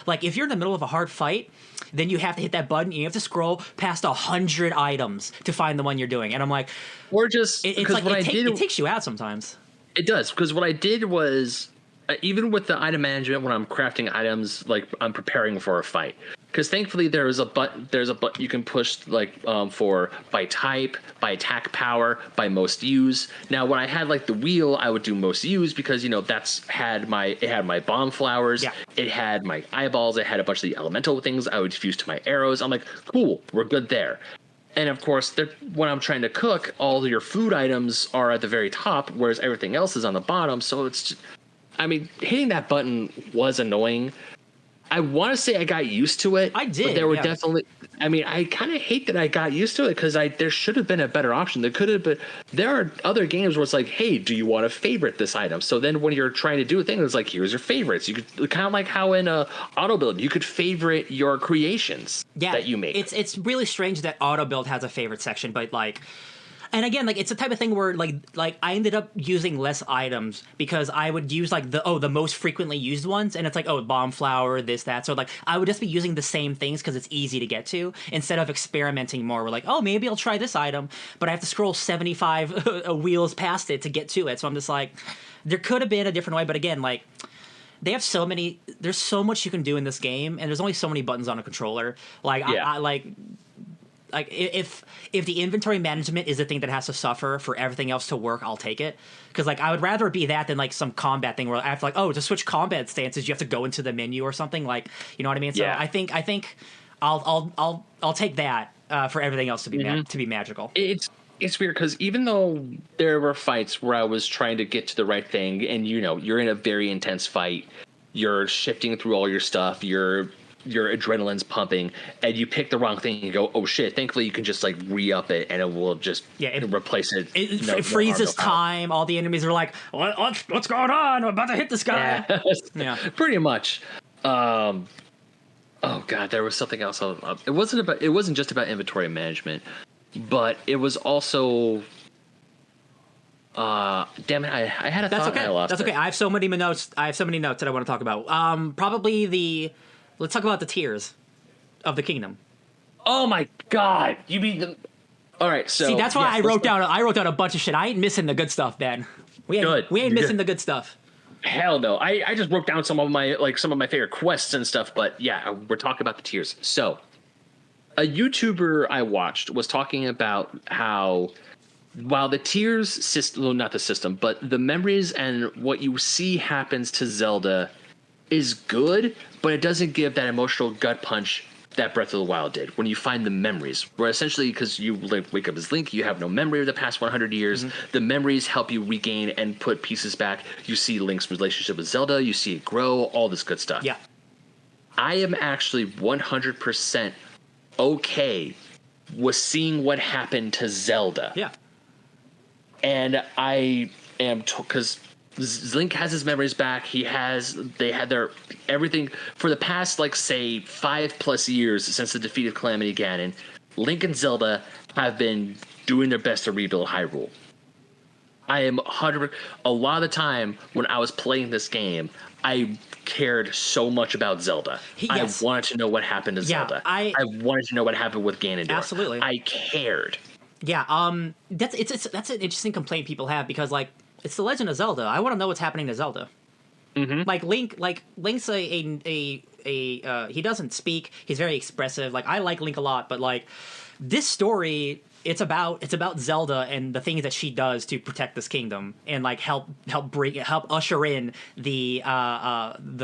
like, if you're in the middle of a hard fight, then you have to hit that button, and you have to scroll past 100 items to find the one you're doing. And I'm like... Or just... It takes you out sometimes. It does, because what I did was... even with the item management, when I'm crafting items, like, I'm preparing for a fight. Because thankfully there's a button you can push, like, for by type, by attack power, by most use. Now when I had like the wheel, I would do most use because it had my bomb flowers, it had my eyeballs, it had a bunch of the elemental things I would fuse to my arrows. I'm like, cool, we're good there. And of course, when I'm trying to cook, all your food items are at the very top, whereas everything else is on the bottom. So it's just, hitting that button was annoying. I want to say I got used to it. I did. But there were definitely... I kind of hate that I got used to it because there should have been a better option. There are other games where it's like, hey, do you want to favorite this item? So then when you're trying to do a thing, it's like, here's your favorites. You could kind of like how in auto build, you could favorite your creations that you make. It's really strange that auto build has a favorite section, but like... And again, like, it's the type of thing where like I ended up using less items because I would use like the most frequently used ones, and it's like, bomb flower, this, that. So like I would just be using the same things because it's easy to get to instead of experimenting more. We're like, maybe I'll try this item, but I have to scroll 75 wheels past it to get to it. So I'm just like, there could have been a different way, but again, like, they have there's so much you can do in this game, and there's only so many buttons on a controller. Like, Like, if the inventory management is the thing that has to suffer for everything else to work, I'll take it. Because, like, I would rather it be that than, like, some combat thing where I have to, like, to switch combat stances, you have to go into the menu or something. Like, you know what I mean? So I think I'll take that for everything else to be to be magical. It's weird because even though there were fights where I was trying to get to the right thing, and you're in a very intense fight, you're shifting through all your stuff, your adrenaline's pumping, and you pick the wrong thing and you go, oh shit, thankfully you can just like re-up it and it will just replace it. It freezes time. All the enemies are like, what's going on? I'm about to hit this guy. Pretty much. Oh god, there was something else. It wasn't just about inventory management, but it was also. Damn it! I had a That's thought okay. and I lost That's it. okay. I have so many notes. That I want to talk about. Let's talk about the tiers of the kingdom. Oh my god! You mean the? All right, so see, that's why I wrote down a bunch of shit. I ain't missing the good stuff, Ben. We ain't missing the good stuff. Hell no! I just wrote down some of my favorite quests and stuff. But yeah, we're talking about the tiers. So, a YouTuber I watched was talking about how while the tiers system, well, not the system, but the memories and what you see happens to Zelda is good, but it doesn't give that emotional gut punch that Breath of the Wild did when you find the memories. Where essentially, because you wake up as Link, you have no memory of the past 100 years. Mm-hmm. The memories help you regain and put pieces back. You see Link's relationship with Zelda, you see it grow, all this good stuff. Yeah. I am actually 100% okay with seeing what happened to Zelda. Yeah. And I am because Link has his memories back. They had their everything for the past, like, say 5+ years since the defeat of Calamity Ganon. Link and Zelda have been doing their best to rebuild Hyrule. I am 100. A lot of the time when I was playing this game, I cared so much about Zelda. Yes. I wanted to know what happened to Zelda. I wanted to know what happened with Ganondorf. Absolutely, I cared. Yeah, that's an interesting complaint people have because, like, it's the Legend of Zelda. I want to know what's happening to Zelda. Mm-hmm. Link's he doesn't speak. He's very expressive. Like, I like Link a lot, but like this story, it's about Zelda and the things that she does to protect this kingdom and like help usher in the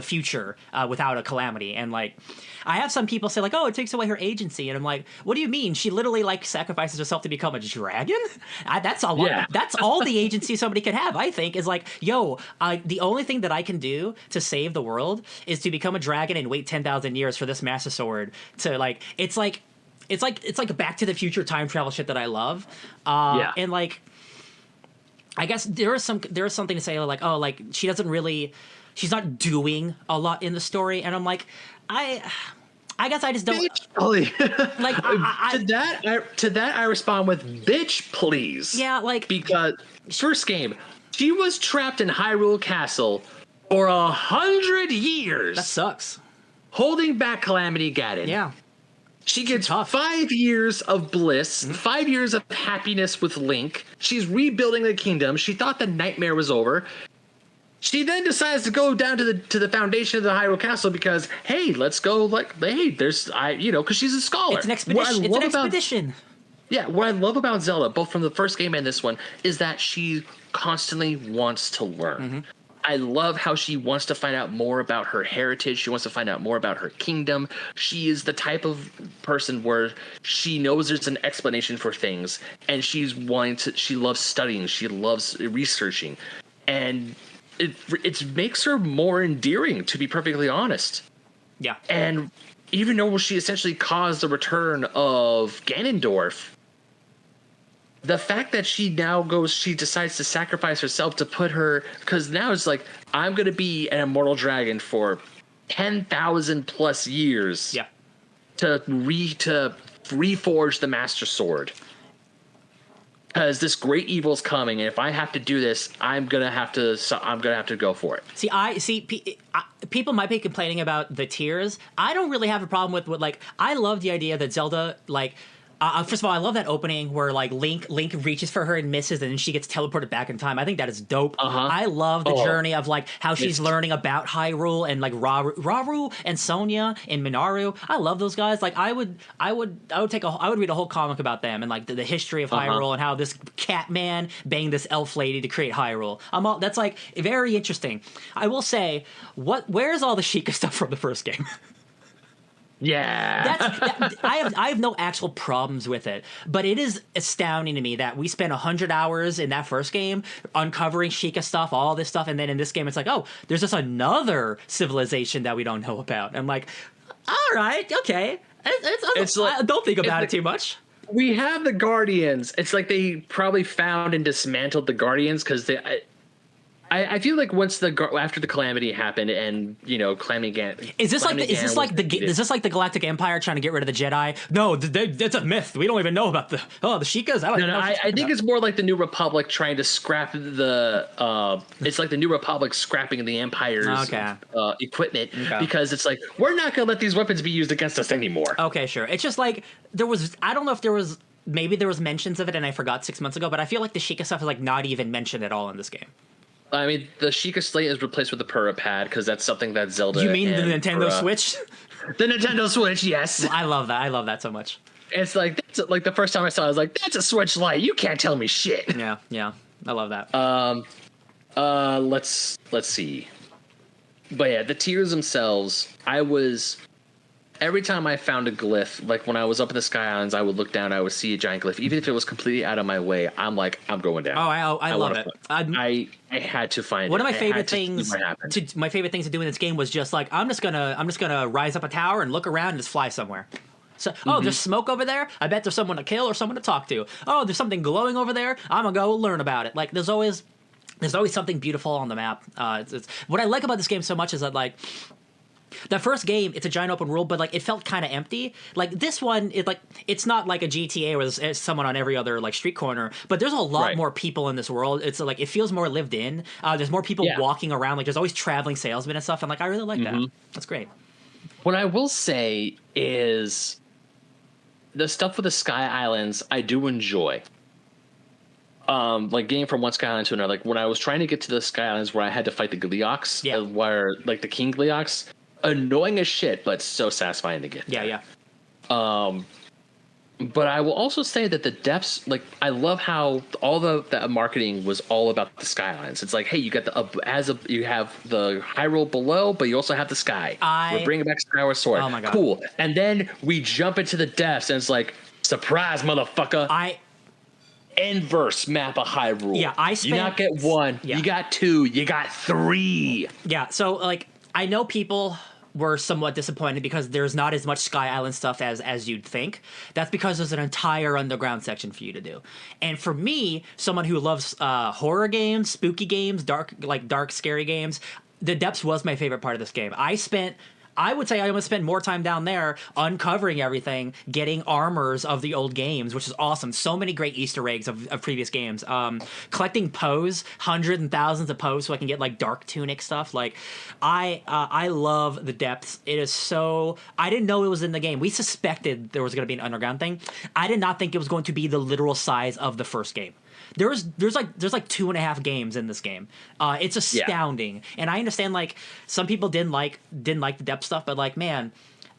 future without a calamity. And like, I have some people say like, oh, it takes away her agency, and I'm like, what do you mean? She literally like sacrifices herself to become a dragon? That's a lot. Yeah. That's all the agency somebody can have, I think, is like, yo, the only thing that I can do to save the world is to become a dragon and wait 10,000 years for this Master Sword to like. It's like a Back to the Future time travel shit that I love. Yeah. And like, I guess there is something to say like, oh, like she's not doing a lot in the story, and I'm like, I guess I just don't. Bitch, like to that I respond with bitch, please. Yeah, like because first game she was trapped in Hyrule Castle for 100 years. That sucks. Holding back Calamity Ganon. Yeah. She gets 5 years of bliss, 5 years of happiness with Link. She's rebuilding the kingdom. She thought the nightmare was over. She then decides to go down to the foundation of the Hyrule Castle because, hey, let's go. Like, hey, because she's a scholar. It's an expedition. Yeah, what I love about Zelda, both from the first game and this one, is that she constantly wants to learn. Mm-hmm. I love how she wants to find out more about her heritage. She wants to find out more about her kingdom. She is the type of person where she knows there's an explanation for things, and she loves studying. She loves researching, and it makes her more endearing, to be perfectly honest. Yeah. And even though she essentially caused the return of Ganondorf, the fact that she decides to sacrifice herself to put her, because now it's like, I'm going to be an immortal dragon for 10,000 plus years. Yeah. To reforge the Master Sword. Because this great evil's coming, and if I have to do this, I'm gonna have to go for it. People might be complaining about the tiers. I don't really have a problem with what, like, I love the idea that Zelda, like, first of all, I love that opening where like Link reaches for her and misses, and then she gets teleported back in time. I think that is dope. I love the journey of like how she's learning about Hyrule and like Rauru and Sonia and Minaru. I love those guys. Like I would read a whole comic about them and like the history of Hyrule and how this cat man banged this elf lady to create Hyrule. That's like very interesting. I will say, where's all the Sheikah stuff from the first game? Yeah, I have no actual problems with it, but it is astounding to me that we spent 100 hours in that first game uncovering Sheikah stuff, all this stuff, and then in this game it's like, oh, there's just another civilization that we don't know about. I'm like, all right, okay, don't think about it too much. We have the Guardians. It's like they probably found and dismantled the Guardians because I feel like once after the calamity happened and is this like the Galactic Empire trying to get rid of the Jedi? No, it's a myth. We don't even know about the Sheikahs. I think it's more like the New Republic trying to scrap it's like the New Republic scrapping the Empire's equipment because it's like we're not going to let these weapons be used against us anymore. Okay, sure. It's just like I don't know if there was. Maybe there was mentions of it and I forgot 6 months ago, but I feel like the Sheikah stuff is like not even mentioned at all in this game. I mean, the Sheikah Slate is replaced with the Pura Pad because that's something that Zelda. You mean the Nintendo Switch? The Nintendo Switch, yes. I love that. I love that so much. It's like the first time I saw it, I was like, "That's a Switch Lite. You can't tell me shit." Yeah, I love that. Let's see. But yeah, the tiers themselves, every time I found a glyph, like when I was up in the Sky Islands, I would look down, I would see a giant glyph. Even if it was completely out of my way, I'm like, I'm going down. Oh, I love it. I had to find one of my favorite things. My favorite things to do in this game was just like I'm just gonna rise up a tower and look around and just fly somewhere. So, there's smoke over there. I bet there's someone to kill or someone to talk to. Oh, there's something glowing over there. I'm gonna go learn about it. Like there's always something beautiful on the map. It's what I like about this game so much is that like. The first game, it's a giant open world, but like it felt kind of empty. Like this one, it's not like a GTA where there's someone on every other like street corner, but there's a lot more people in this world. It's like it feels more lived in. There's more people walking around. Like there's always traveling salesmen and stuff. And like I really like that. That's great. What I will say is the stuff with the Sky Islands, I do enjoy. Like getting from one Sky Island to another. Like when I was trying to get to the Sky Islands where I had to fight the Gleeoks, where like the King Gleeoks. Annoying as shit, but so satisfying to get. Yeah. But I will also say that the depths, like I love how all the marketing was all about the Skylines. It's like, hey, you got you have the Hyrule below, but you also have the sky. We're bringing back Skyward Sword. Oh my god, cool. And then we jump into the depths, and it's like, surprise, motherfucker! Inverse map of Hyrule. Yeah, you not get one, you got two, you got three. Yeah, so like I know people were somewhat disappointed because there's not as much Sky Island stuff as you'd think. That's because there's an entire underground section for you to do. And for me, someone who loves horror games, spooky games, dark, scary games, the depths was my favorite part of this game. I would say I almost spent more time down there uncovering everything, getting armors of the old games, which is awesome. So many great Easter eggs of previous games. Collecting Poes, hundreds and thousands of Poes so I can get like dark tunic stuff. Like I love the depths. It is so... I didn't know it was in the game. We suspected there was going to be an underground thing. I did not think it was going to be the literal size of the first game. There's like 2.5 games in this game. It's astounding, and I understand like some people didn't like the depth stuff, but like man,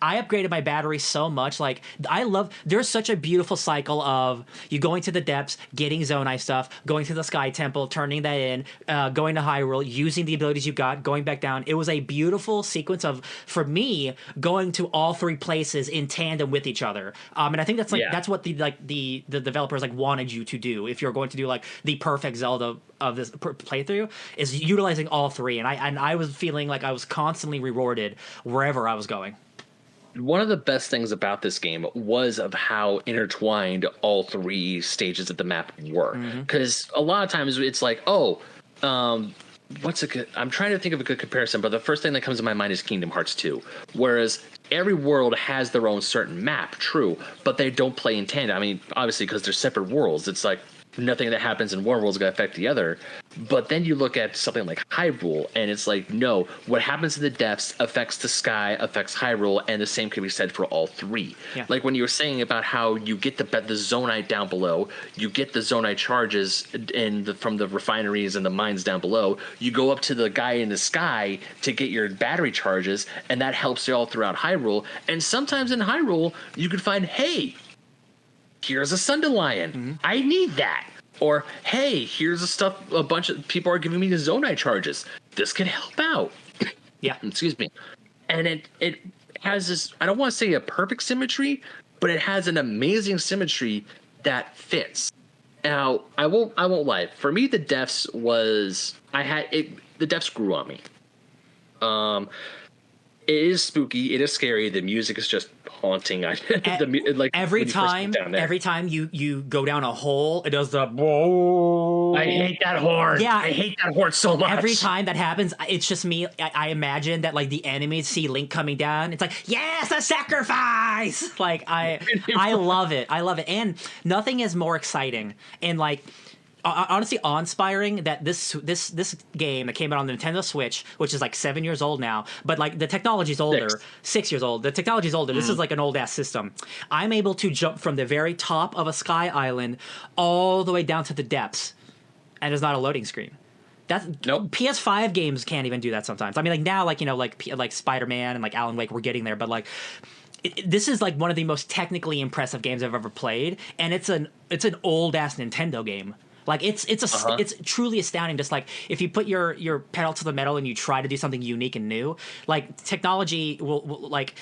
I upgraded my battery so much. Like there's such a beautiful cycle of you going to the depths, getting Zonai stuff, going to the Sky Temple, turning that in, going to Hyrule, using the abilities you got, going back down. It was a beautiful sequence of, for me, going to all three places in tandem with each other. And I think that's that's what the developers like wanted you to do if you're going to do like the perfect Zelda of this playthrough, is utilizing all three. And I was feeling like I was constantly rewarded wherever I was going. One of the best things about this game was of how intertwined all three stages of the map were. Because a lot of times it's like, what's a good... I'm trying to think of a good comparison, but the first thing that comes to my mind is Kingdom Hearts 2. Whereas every world has their own certain map, true, but they don't play in tandem. I mean, obviously, because they're separate worlds. It's like nothing that happens in one world is going to affect the other. But then you look at something like Hyrule, and it's like, no, what happens in the depths affects the sky, affects Hyrule, and the same can be said for all three. Yeah. Like when you were saying about how you get the Zonite down below, you get the Zonite charges from the refineries and the mines down below, you go up to the guy in the sky to get your battery charges, and that helps you all throughout Hyrule. And sometimes in Hyrule, you could find, hey, here's a Sundelion. I need that. Or, hey, here's a bunch of people are giving me the Zonai charges. This could help out. Yeah. Excuse me. And it has this, I don't want to say a perfect symmetry, but it has an amazing symmetry that fits. Now, I won't lie. For me, the depths the depths grew on me. It is spooky. It is scary. The music is just haunting. Every time you go down a hole, it does the whoa. I hate that horn. Yeah, I hate that horn so much. Every time that happens, it's just me. I imagine that like the enemies see Link coming down. It's like, yes, a sacrifice. Like I love it. I love it, and nothing is more exciting and like. Honestly, awe-inspiring that this game that came out on the Nintendo Switch, which is like 7 years old now, but like the technology's older, 6 years old. The technology's older. This is like an old ass system. I'm able to jump from the very top of a sky island all the way down to the depths, and there's not a loading screen. That's nope. PS5 games can't even do that sometimes. I mean, like now, like like Spider-Man and like Alan Wake, we're getting there, but like. This is like one of the most technically impressive games I've ever played, and it's an old ass Nintendo game. Like it's truly astounding. Just like if you put your pedal to the metal and you try to do something unique and new, like technology will like.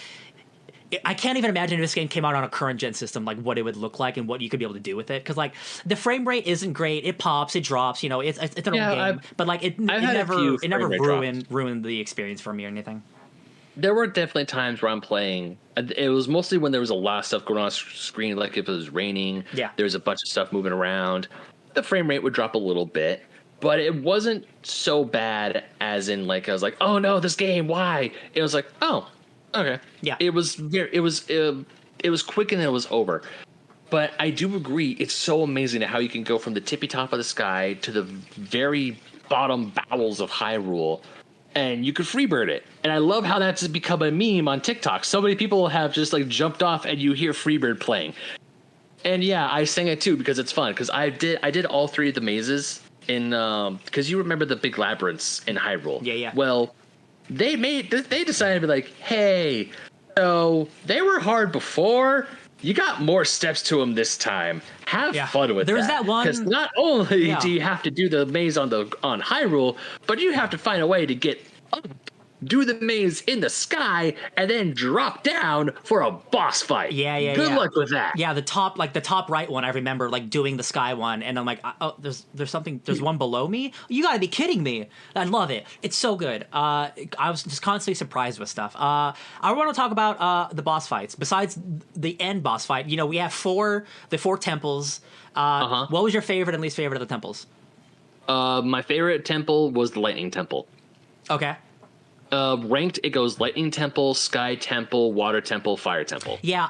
I can't even imagine if this game came out on a current gen system, like what it would look like and what you could be able to do with it. Because like the frame rate isn't great, it pops, it drops. You know, it's an old game, but like it never ruined the experience for me or anything. There were definitely times where I'm playing. It was mostly when there was a lot of stuff going on screen, like if it was raining. Yeah, there's a bunch of stuff moving around. The frame rate would drop a little bit, but it wasn't so bad as in like I was like, oh no, this game, why? It was like, oh, okay, yeah. It was quick and it was over. But I do agree, it's so amazing how you can go from the tippy top of the sky to the very bottom bowels of Hyrule, and you could freebird it. And I love how that's become a meme on TikTok. So many people have just like jumped off, and you hear freebird playing. And yeah, I sang it too because it's fun. Because I did all three of the mazes in because you remember the big labyrinths in Hyrule. Yeah. Well, they decided to be like, hey, so they were hard before. You got more steps to them this time. Have fun with There's that one because not only do you have to do the maze on Hyrule, but you have to find a way to get up, do the maze in the sky, and then drop down for a boss fight. Yeah. Good luck with that. Yeah, the top right one, I remember like doing the sky one, and I'm like, oh, there's one below me. You got to be kidding me! I love it. It's so good. I was just constantly surprised with stuff. I want to talk about the boss fights. Besides the end boss fight, you know, we have the four temples. What was your favorite and least favorite of the temples? My favorite temple was the Lightning Temple. Okay. Ranked, it goes Lightning Temple, Sky Temple, Water Temple, Fire Temple. Yeah,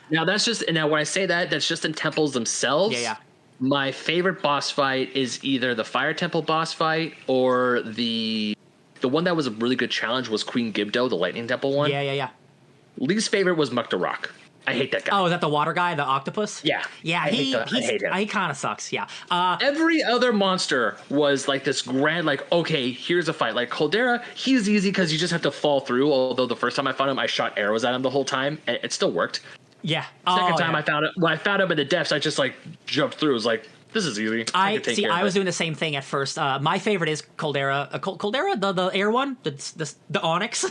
Now when I say that, that's just in temples themselves. Yeah. My favorite boss fight is either the Fire Temple boss fight or the one that was a really good challenge was Queen Gibdo, the Lightning Temple one. Yeah. Least favorite was Muktarok. I hate that guy. Oh, is that the water guy, the octopus? Yeah. I hate him. He kind of sucks, yeah. Every other monster was like this grand, like, okay, here's a fight. Like Caldera, he's easy because you just have to fall through, although the first time I found him, I shot arrows at him the whole time, and it still worked. Yeah. Second time I found it, when I found him in the depths, I just like jumped through. It was like, this is easy. I was doing the same thing at first. My favorite is Caldera. Caldera, the air one, the Onyx.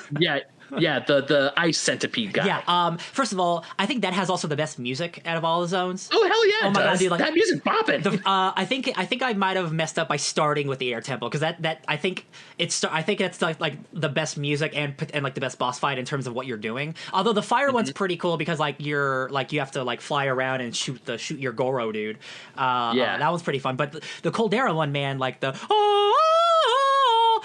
Yeah, the ice centipede guy. Yeah. First of all, I think that has also the best music out of all the zones. Oh hell yeah! Oh my god, dude! Like, that music bopping. I think I might have messed up by starting with the air temple because I think it's like the best music and like the best boss fight in terms of what you're doing. Although the fire one's pretty cool because like you have to like fly around and shoot your Goro dude. That one's pretty fun. But the Caldera one, man, like the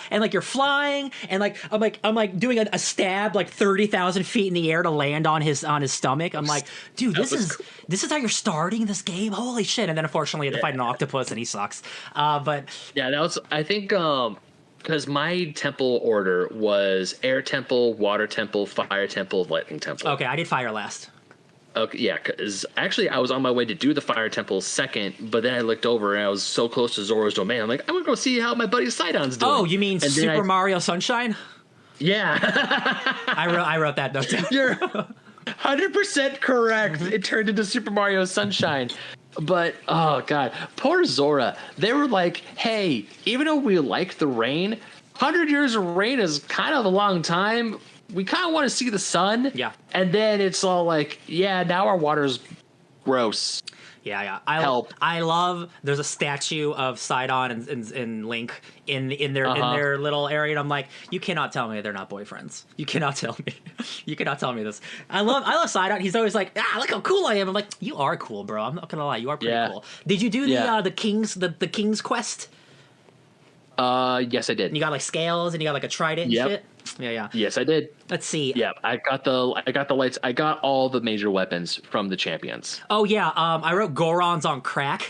and like you're flying, and like I'm like doing a stab like 30,000 feet in the air to land on his stomach. I'm like, dude, this is how you're starting this game. Holy shit! And then unfortunately, you have to fight an octopus, and he sucks. But yeah, that was I think because my temple order was Air Temple, Water Temple, Fire Temple, Lightning Temple. Okay, I did Fire last. Okay, yeah, because actually I was on my way to do the Fire Temple second, but then I looked over and I was so close to Zoro's domain. I'm like, I'm gonna go see how my buddy Sidon's doing. Oh, you mean Super Mario Sunshine? Yeah. I wrote that note down. You're 100% correct. It turned into Super Mario Sunshine. But, oh god, poor Zora. They were like, hey, even though we like the rain, 100 years of rain is kind of a long time. We kind of want to see the sun. Yeah. And then it's all like, yeah, now our water's Gross. Yeah. Help. I love. There's a statue of Sidon and Link in their little area, and I'm like, you cannot tell me they're not boyfriends. You cannot tell me. You cannot tell me this. I love Sidon. He's always like, look how cool I am. I'm like, you are cool, bro. I'm not gonna lie, you are pretty cool. Did you do the King's quest? Yes, I did. And you got like scales, and you got like a trident and shit. Yeah. Yes, I did. Let's see. Yeah, I got the lights. I got all the major weapons from the champions. Oh yeah. I wrote Goron's on crack.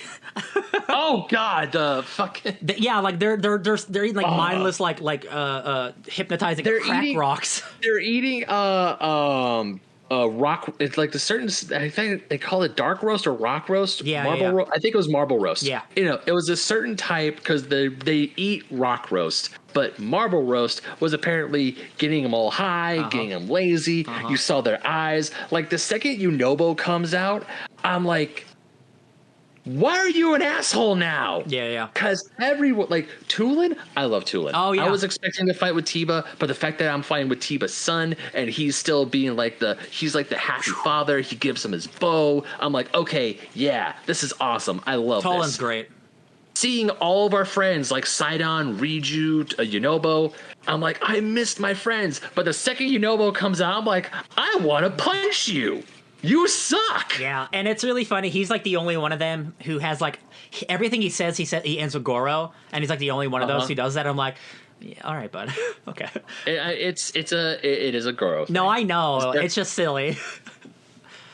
Oh god, the fucking like they're eating like mindless like hypnotizing crack rocks. They're eating rock. It's like the certain. I think they call it dark roast or rock roast. Marble roast. I think it was marble roast. Yeah, it was a certain type because they eat rock roast, but marble roast was apparently getting them all high, getting them lazy. You saw their eyes. Like the second Yunobo comes out, I'm like, why are you an asshole now? Yeah. Because everyone, like Tulin, I love Tulin. Oh yeah. I was expecting to fight with Tiba, but the fact that I'm fighting with Tiba's son and he's still being he's like the happy father. He gives him his bow. I'm like, okay, yeah, this is awesome. I love this. Tulin's great. Seeing all of our friends like Sidon, Riju, Yunobo, I'm like, I missed my friends. But the second Yunobo comes out, I'm like, I want to punch you. You suck. Yeah, and it's really funny. He's like the only one of them who has like everything he says. He ends with Goro, and he's like the only one of those who does that. I'm like, yeah, all right, bud. Okay. It is a Goro thing. No, I know. It's just silly.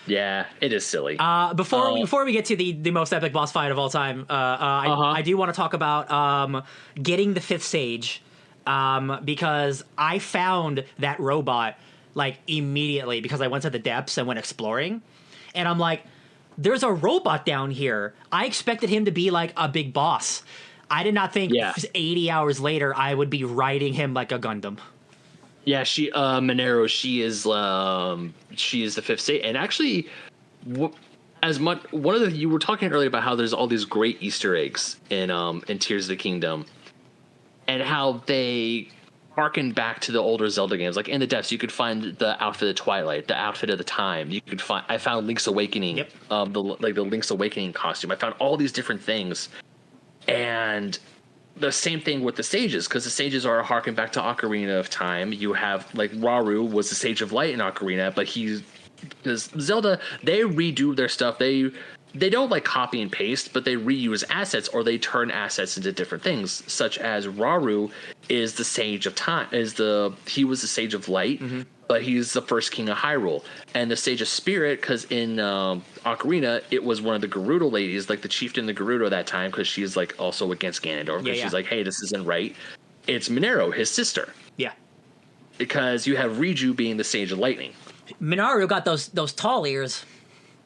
Yeah, it is silly. Before we get to the most epic boss fight of all time, I do want to talk about getting the 5th stage, because I found that robot like immediately because I went to the depths and went exploring, and I'm like, there's a robot down here. I expected him to be like a big boss. I did not think 80 hours later I would be riding him like a Gundam. Yeah, Monero, she is the 5th state, and actually, you were talking earlier about how there's all these great Easter eggs in Tears of the Kingdom, and how they harken back to the older Zelda games. Like in the depths, you could find the outfit of Twilight, the outfit of the time. I found Link's Awakening, the Link's Awakening costume. I found all these different things, and the same thing with the stages, because the stages are harken back to Ocarina of Time. You have like Rauru was the Sage of Light in Ocarina, but because Zelda, they redo their stuff. They don't like copy and paste, but they reuse assets, or they turn assets into different things, such as Rauru is the Sage of Time. He was the Sage of Light, but he's the first king of Hyrule. And the Sage of Spirit, because in Ocarina, it was one of the Gerudo ladies, like the chieftain of the Gerudo that time, because she's like also against Ganondorf, because she's like, hey, this isn't right. It's Monero, his sister. Yeah. Because you have Riju being the Sage of Lightning. Minaru got those tall ears.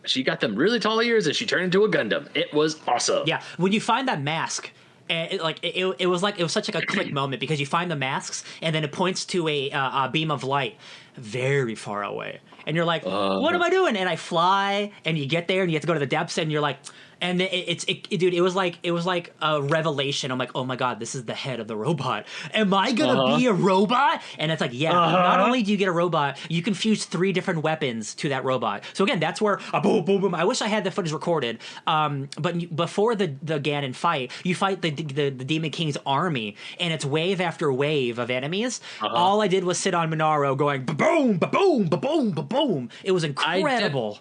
She got them really tall ears, and she turned into a Gundam. It was awesome. Yeah, when you find that mask, and it was such like a click moment, because you find the masks, and then it points to a beam of light very far away, and you're like, "What am I doing?" And I fly, and you get there, and you have to go to the depths, and you're like, and dude, it was like a revelation. I'm like, oh my god, this is the head of the robot. Am I gonna be a robot? And it's like, yeah. Not only do you get a robot, you can fuse 3 different weapons to that robot. So again, that's where boom, boom, boom. I wish I had the footage recorded. But before the Ganon fight, you fight the Demon King's army, and it's wave after wave of enemies. All I did was sit on Monaro going ba-boom, ba-boom, ba-boom, ba-boom. It was incredible.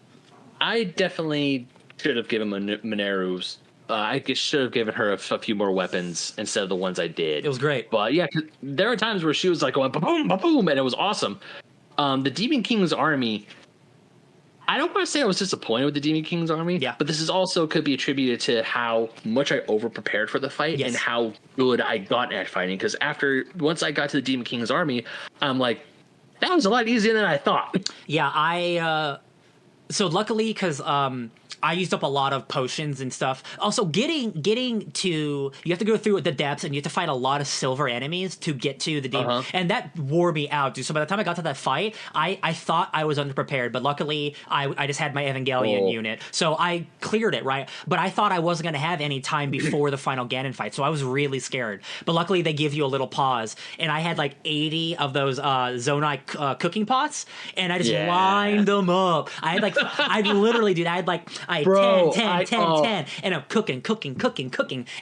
I definitely should have given Moneru's. I should have given her a few more weapons instead of the ones I did. It was great. But yeah, there are times where she was like going ba-boom, ba-boom, and it was awesome. The Demon King's army, I don't want to say I was disappointed with the Demon King's army, but this is also could be attributed to how much I over-prepared for the fight and how good I got at fighting. Because once I got to the Demon King's army, I'm like, that was a lot easier than I thought. Yeah, so luckily, because I used up a lot of potions and stuff. Also, getting to, you have to go through the depths, and you have to fight a lot of silver enemies to get to the demon, and that wore me out, dude. So by the time I got to that fight, I thought I was underprepared, but luckily I just had my Evangelion unit, so I cleared it, right? But I thought I wasn't going to have any time before the final Ganon fight, so I was really scared. But luckily, they give you a little pause, and I had like 80 of those Zonai cooking pots, and I just lined them up. I had like, I literally, dude, I had 10, and I'm cooking,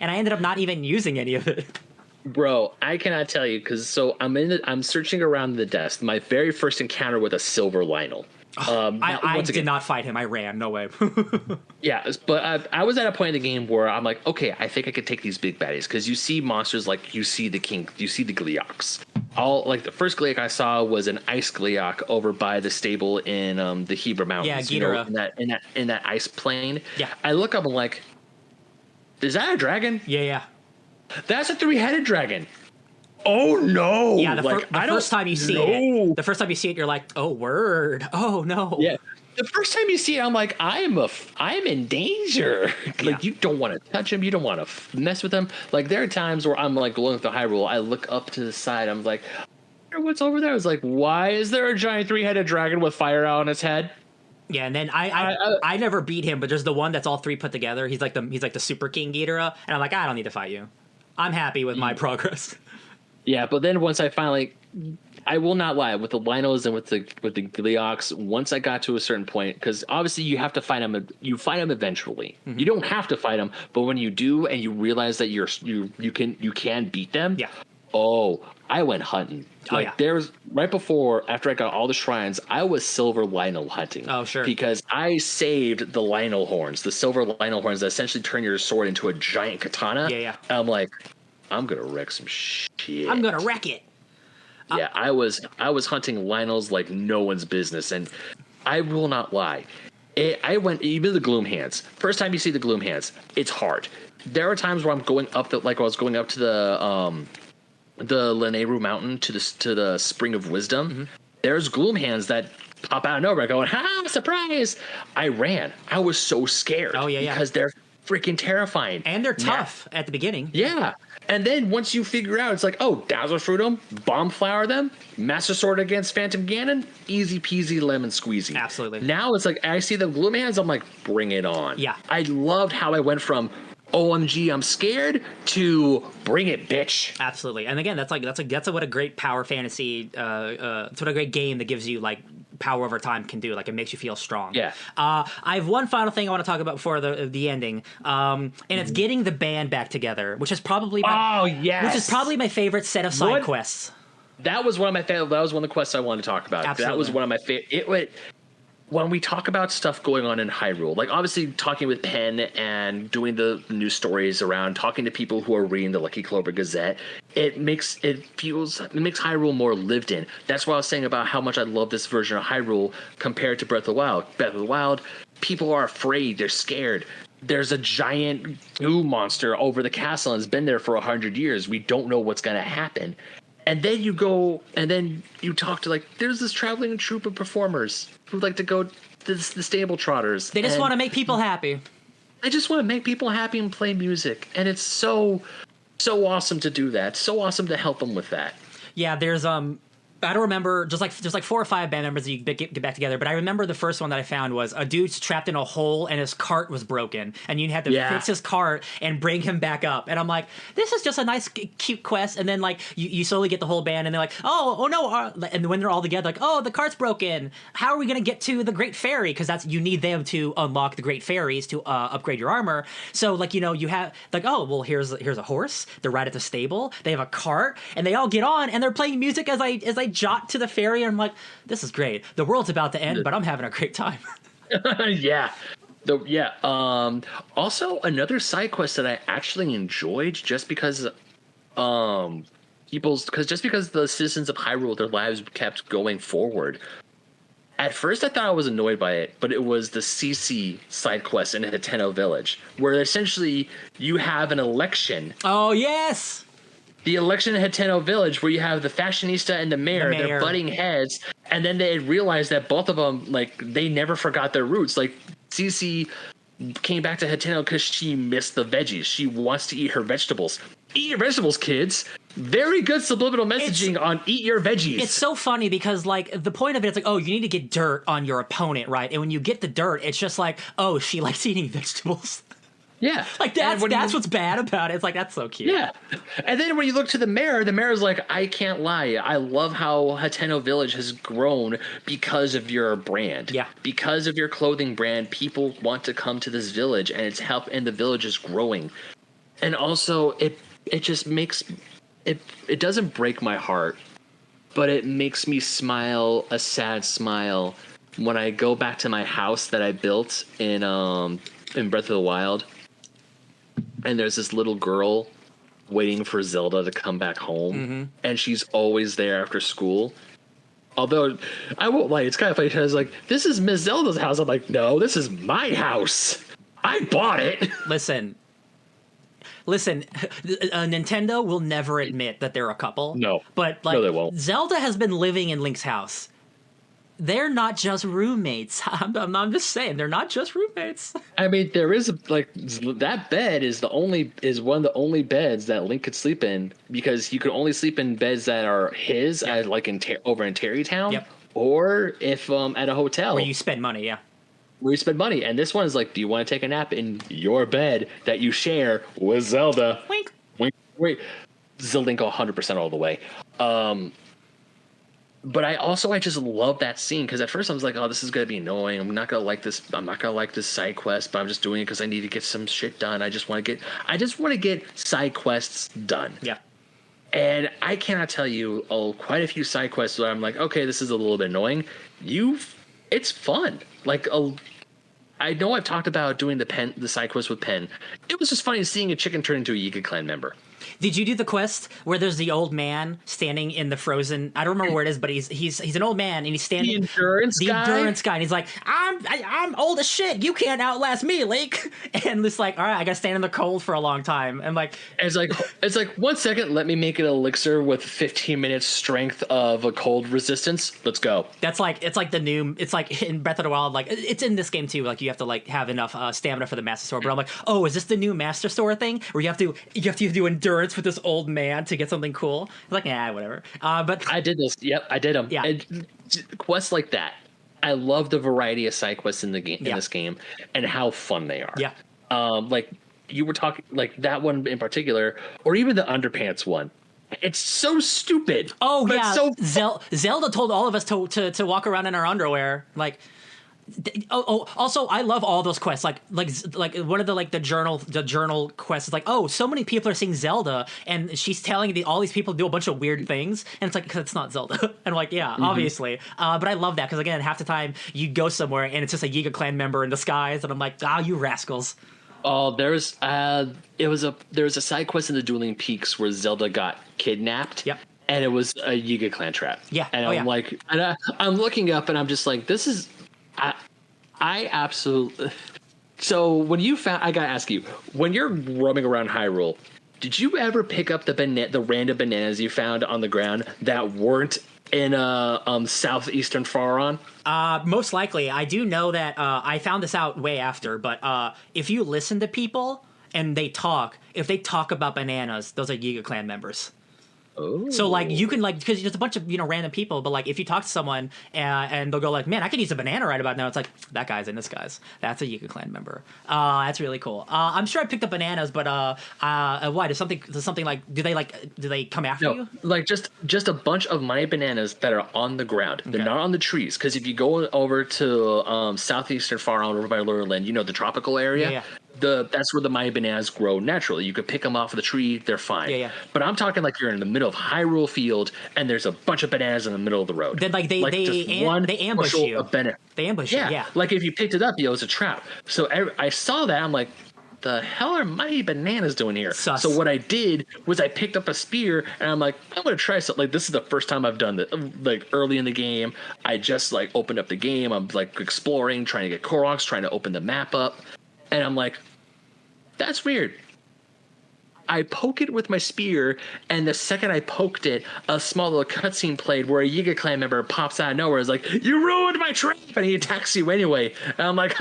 and I ended up not even using any of it. Bro, I cannot tell you, because I'm searching around the desk. My very first encounter with a silver Lionel. I did not fight him. I ran. No way. Yeah, but I was at a point in the game where I'm like, okay, I think I could take these big baddies, because you see monsters like you see the Gleeoks. The first Gleeok I saw was an ice Gleeok over by the stable in the Hebra Mountains. Yeah, Ghidorah. In that ice plain. Yeah. I look up and like, is that a dragon? Yeah. That's a 3-headed dragon. Oh no! Yeah, the first time you see it, you're like, oh word, oh no. Yeah, the first time you see it, I'm like, I'm in danger. Like, you don't want to touch him, you don't want to mess with him. Like, there are times where I'm like going through Hyrule, I look up to the side, I'm like, what's over there? I was like, why is there a giant 3-headed dragon with fire out on its head? Yeah, and then I never beat him, but there's the one that's all three put together. He's like the Super King Ghidorah, and I'm like, I don't need to fight you. I'm happy with my progress. Yeah, but then once I finally, I will not lie, with the Lionels and with the Gleeoks, once I got to a certain point, because obviously you have to fight them. You fight them eventually. Mm-hmm. You don't have to fight them, but when you do, and you realize that you can beat them. Yeah. Oh, I went hunting. There's right after I got all the shrines, I was silver Lionel hunting. Oh, sure. Because I saved the Lionel horns, the silver Lionel horns that essentially turn your sword into a giant katana. Yeah. And I'm like, I'm gonna wreck some shit. I'm gonna wreck it. Yeah, I was hunting Lionels like no one's business, and I will not lie. I went even the Gloom Hands. First time you see the Gloom Hands, it's hard. There are times where I'm going up I was going up to the Lanayru Mountain to the Spring of Wisdom. Mm-hmm. There's Gloom Hands that pop out of nowhere, going, "Ha! Surprise!" I ran. I was so scared. Oh yeah, because they're freaking terrifying, and they're tough at the beginning. Yeah. And then once you figure out, it's like, oh, Dazzle Fruit them, Bomb Flower them, Master Sword against Phantom Ganon, easy peasy lemon squeezy. Absolutely. Now it's like, I see the Gloom Hands, I'm like, bring it on. Yeah. I loved how I went from, OMG, I'm scared, to bring it, bitch. Absolutely. And again, that's what a great power fantasy, it's what a great game that gives you like power over time can do. Like, it makes you feel strong. Yeah. I have one final thing I want to talk about before the ending, and it's getting the band back together, which is probably my favorite set of side quests. That was one of my favorite. That was one of the quests I wanted to talk about. Absolutely. That was one of my favorite. When we talk about stuff going on in Hyrule, like obviously talking with Penn and doing the news stories around, talking to people who are reading the Lucky Clover Gazette, it makes Hyrule more lived in. That's what I was saying about how much I love this version of Hyrule compared to Breath of the Wild. Breath of the Wild, people are afraid, they're scared. There's a giant goo monster over the castle and it's been there for 100 years. We don't know what's going to happen. And then you go, and then you talk to, like, there's this traveling troupe of performers who like to go to the stable trotters. They just want to make people happy. They just want to make people happy and play music. And it's so awesome to do that. So awesome to help them with that. Yeah, there's I don't remember, just like 4 or 5 band members that you get back together, but I remember the first one that I found was a dude's trapped in a hole and his cart was broken, and you had to fix his cart and bring him back up. And I'm like, this is just a nice, cute quest. And then like you slowly get the whole band, and they're like, oh no, and when they're all together, like, oh, the cart's broken. How are we gonna get to the Great Fairy? Because you need them to unlock the Great Fairies to upgrade your armor. So like, you know, you have like, oh well, here's a horse. They're right at the stable. They have a cart, and they all get on, and they're playing music as I jot to the fairy, and I'm like, this is great. The world's about to end, but I'm having a great time. Yeah. Also, another side quest that I actually enjoyed just because the citizens of Hyrule, their lives kept going forward. At first, I thought I was annoyed by it, but it was the CC side quest in Hateno Village, where essentially you have an election. Oh, yes! The election in Hateno Village, where you have the fashionista and the mayor, they're butting heads, and then they realize that both of them, like, they never forgot their roots. Like, Cece came back to Hateno because she missed the veggies. She wants to eat her vegetables. Eat your vegetables, kids. Very good subliminal messaging on eat your veggies. It's so funny because, like, the point of it, it's like, oh, you need to get dirt on your opponent, right? And when you get the dirt, it's just like, oh, she likes eating vegetables. Yeah. Like, that's what's bad about it. It's like, that's so cute. Yeah. And then when you look to the mayor's like, I can't lie. I love how Hateno Village has grown because of your brand. Yeah. Because of your clothing brand, people want to come to this village, and and the village is growing. And also, it just makes... It doesn't break my heart, but it makes me smile a sad smile when I go back to my house that I built in Breath of the Wild. And there's this little girl waiting for Zelda to come back home, and she's always there after school. Although, I won't lie, it's kind of funny because like, this is Miss Zelda's house. I'm like, no, this is my house. I bought it. Listen, Nintendo will never admit that they're a couple. No. But, like, no, they won't. Zelda has been living in Link's house. They're not just roommates. I'm just saying, they're not just roommates. I mean, there is that bed is one of the only beds that Link could sleep in, because you could only sleep in beds that are his, like over in Terrytown, or if at a hotel where you spend money. Yeah, where you spend money. And this one is like, do you want to take a nap in your bed that you share with Zelda? Wink, wink, wink. Zelda 100% all the way. But I just love that scene, because at first I was like, oh, this is going to be annoying. I'm not going to like this side quest, but I'm just doing it because I need to get some shit done. I just want to get side quests done. Yeah. And I cannot tell you quite a few side quests where I'm like, okay, this is a little bit annoying. It's fun. Like, I know I've talked about doing the side quest with Pen. It was just funny seeing a chicken turn into a Yiga Clan member. Did you do the quest where there's the old man standing in the frozen? I don't remember where it is, but he's an old man, and he's standing. The endurance guy, and he's like, I'm old as shit. You can't outlast me, Link. And it's like, all right, I gotta stand in the cold for a long time. And like, it's like 1 second, let me make an elixir with 15 minutes strength of a cold resistance. Let's go. It's like in Breath of the Wild, like it's in this game too. Like you have to like have enough stamina for the Master Sword. But I'm like, oh, is this the new Master Sword thing where you have to do endurance with this old man to get something cool? I was like, yeah, whatever. But I did this. Yep, I did them. Yeah, and quests like that. I love the variety of side quests in the game in this game, and how fun they are. Yeah. Like you were talking, like that one in particular, or even the underpants one. It's so stupid. Oh yeah. So Zelda told all of us to walk around in our underwear, like. Also, I love all those quests. Like one of the journal quests is like, oh, so many people are seeing Zelda, and she's telling all these people to do a bunch of weird things, and it's like, because it's not Zelda. And I'm like, yeah, obviously. But I love that, because again, half the time you go somewhere and it's just a Yiga Clan member in disguise, and I'm like, you rascals. Oh, there's a side quest in the Dueling Peaks where Zelda got kidnapped. Yep. And it was a Yiga Clan trap. Yeah. And I'm like, and I'm looking up, and I'm just like, this is. I absolutely. So when you found, I gotta ask you, when you're roaming around Hyrule, did you ever pick up the random bananas you found on the ground that weren't in southeastern Faron? Most likely. I do know that I found this out way after, but if you listen to people and if they talk about bananas, those are Yiga Clan members. Oh. So like you can like, because there's a bunch of random people, but like if you talk to someone and they'll go like, man, I could use a banana right about now, it's like, that guy's in disguise. That's a Yiga Clan member. That's really cool. I'm sure I picked up bananas, but why? Does something like, do they come after you? Like just a bunch of my bananas that are on the ground. They're not on the trees, because if you go over to southeastern Faron over by Lurland, the tropical area. Yeah. That's where the Maya bananas grow naturally. You could pick them off of the tree; they're fine. Yeah. But I'm talking like you're in the middle of Hyrule Field, and there's a bunch of bananas in the middle of the road. Then like they ambush you. They ambush you. Yeah. Like if you picked it up, it was a trap. So I saw that. I'm like, the hell are my bananas doing here? Sus. So what I did was I picked up a spear, and I'm like, I'm gonna try something. Like, this is the first time I've done that. Like early in the game, I just like opened up the game. I'm like exploring, trying to get Koroks, trying to open the map up, and I'm like, that's weird. I poke it with my spear, and the second I poked it, a small little cutscene played where a Yiga Clan member pops out of nowhere. It's like, you ruined my trap, and he attacks you anyway. And I'm like,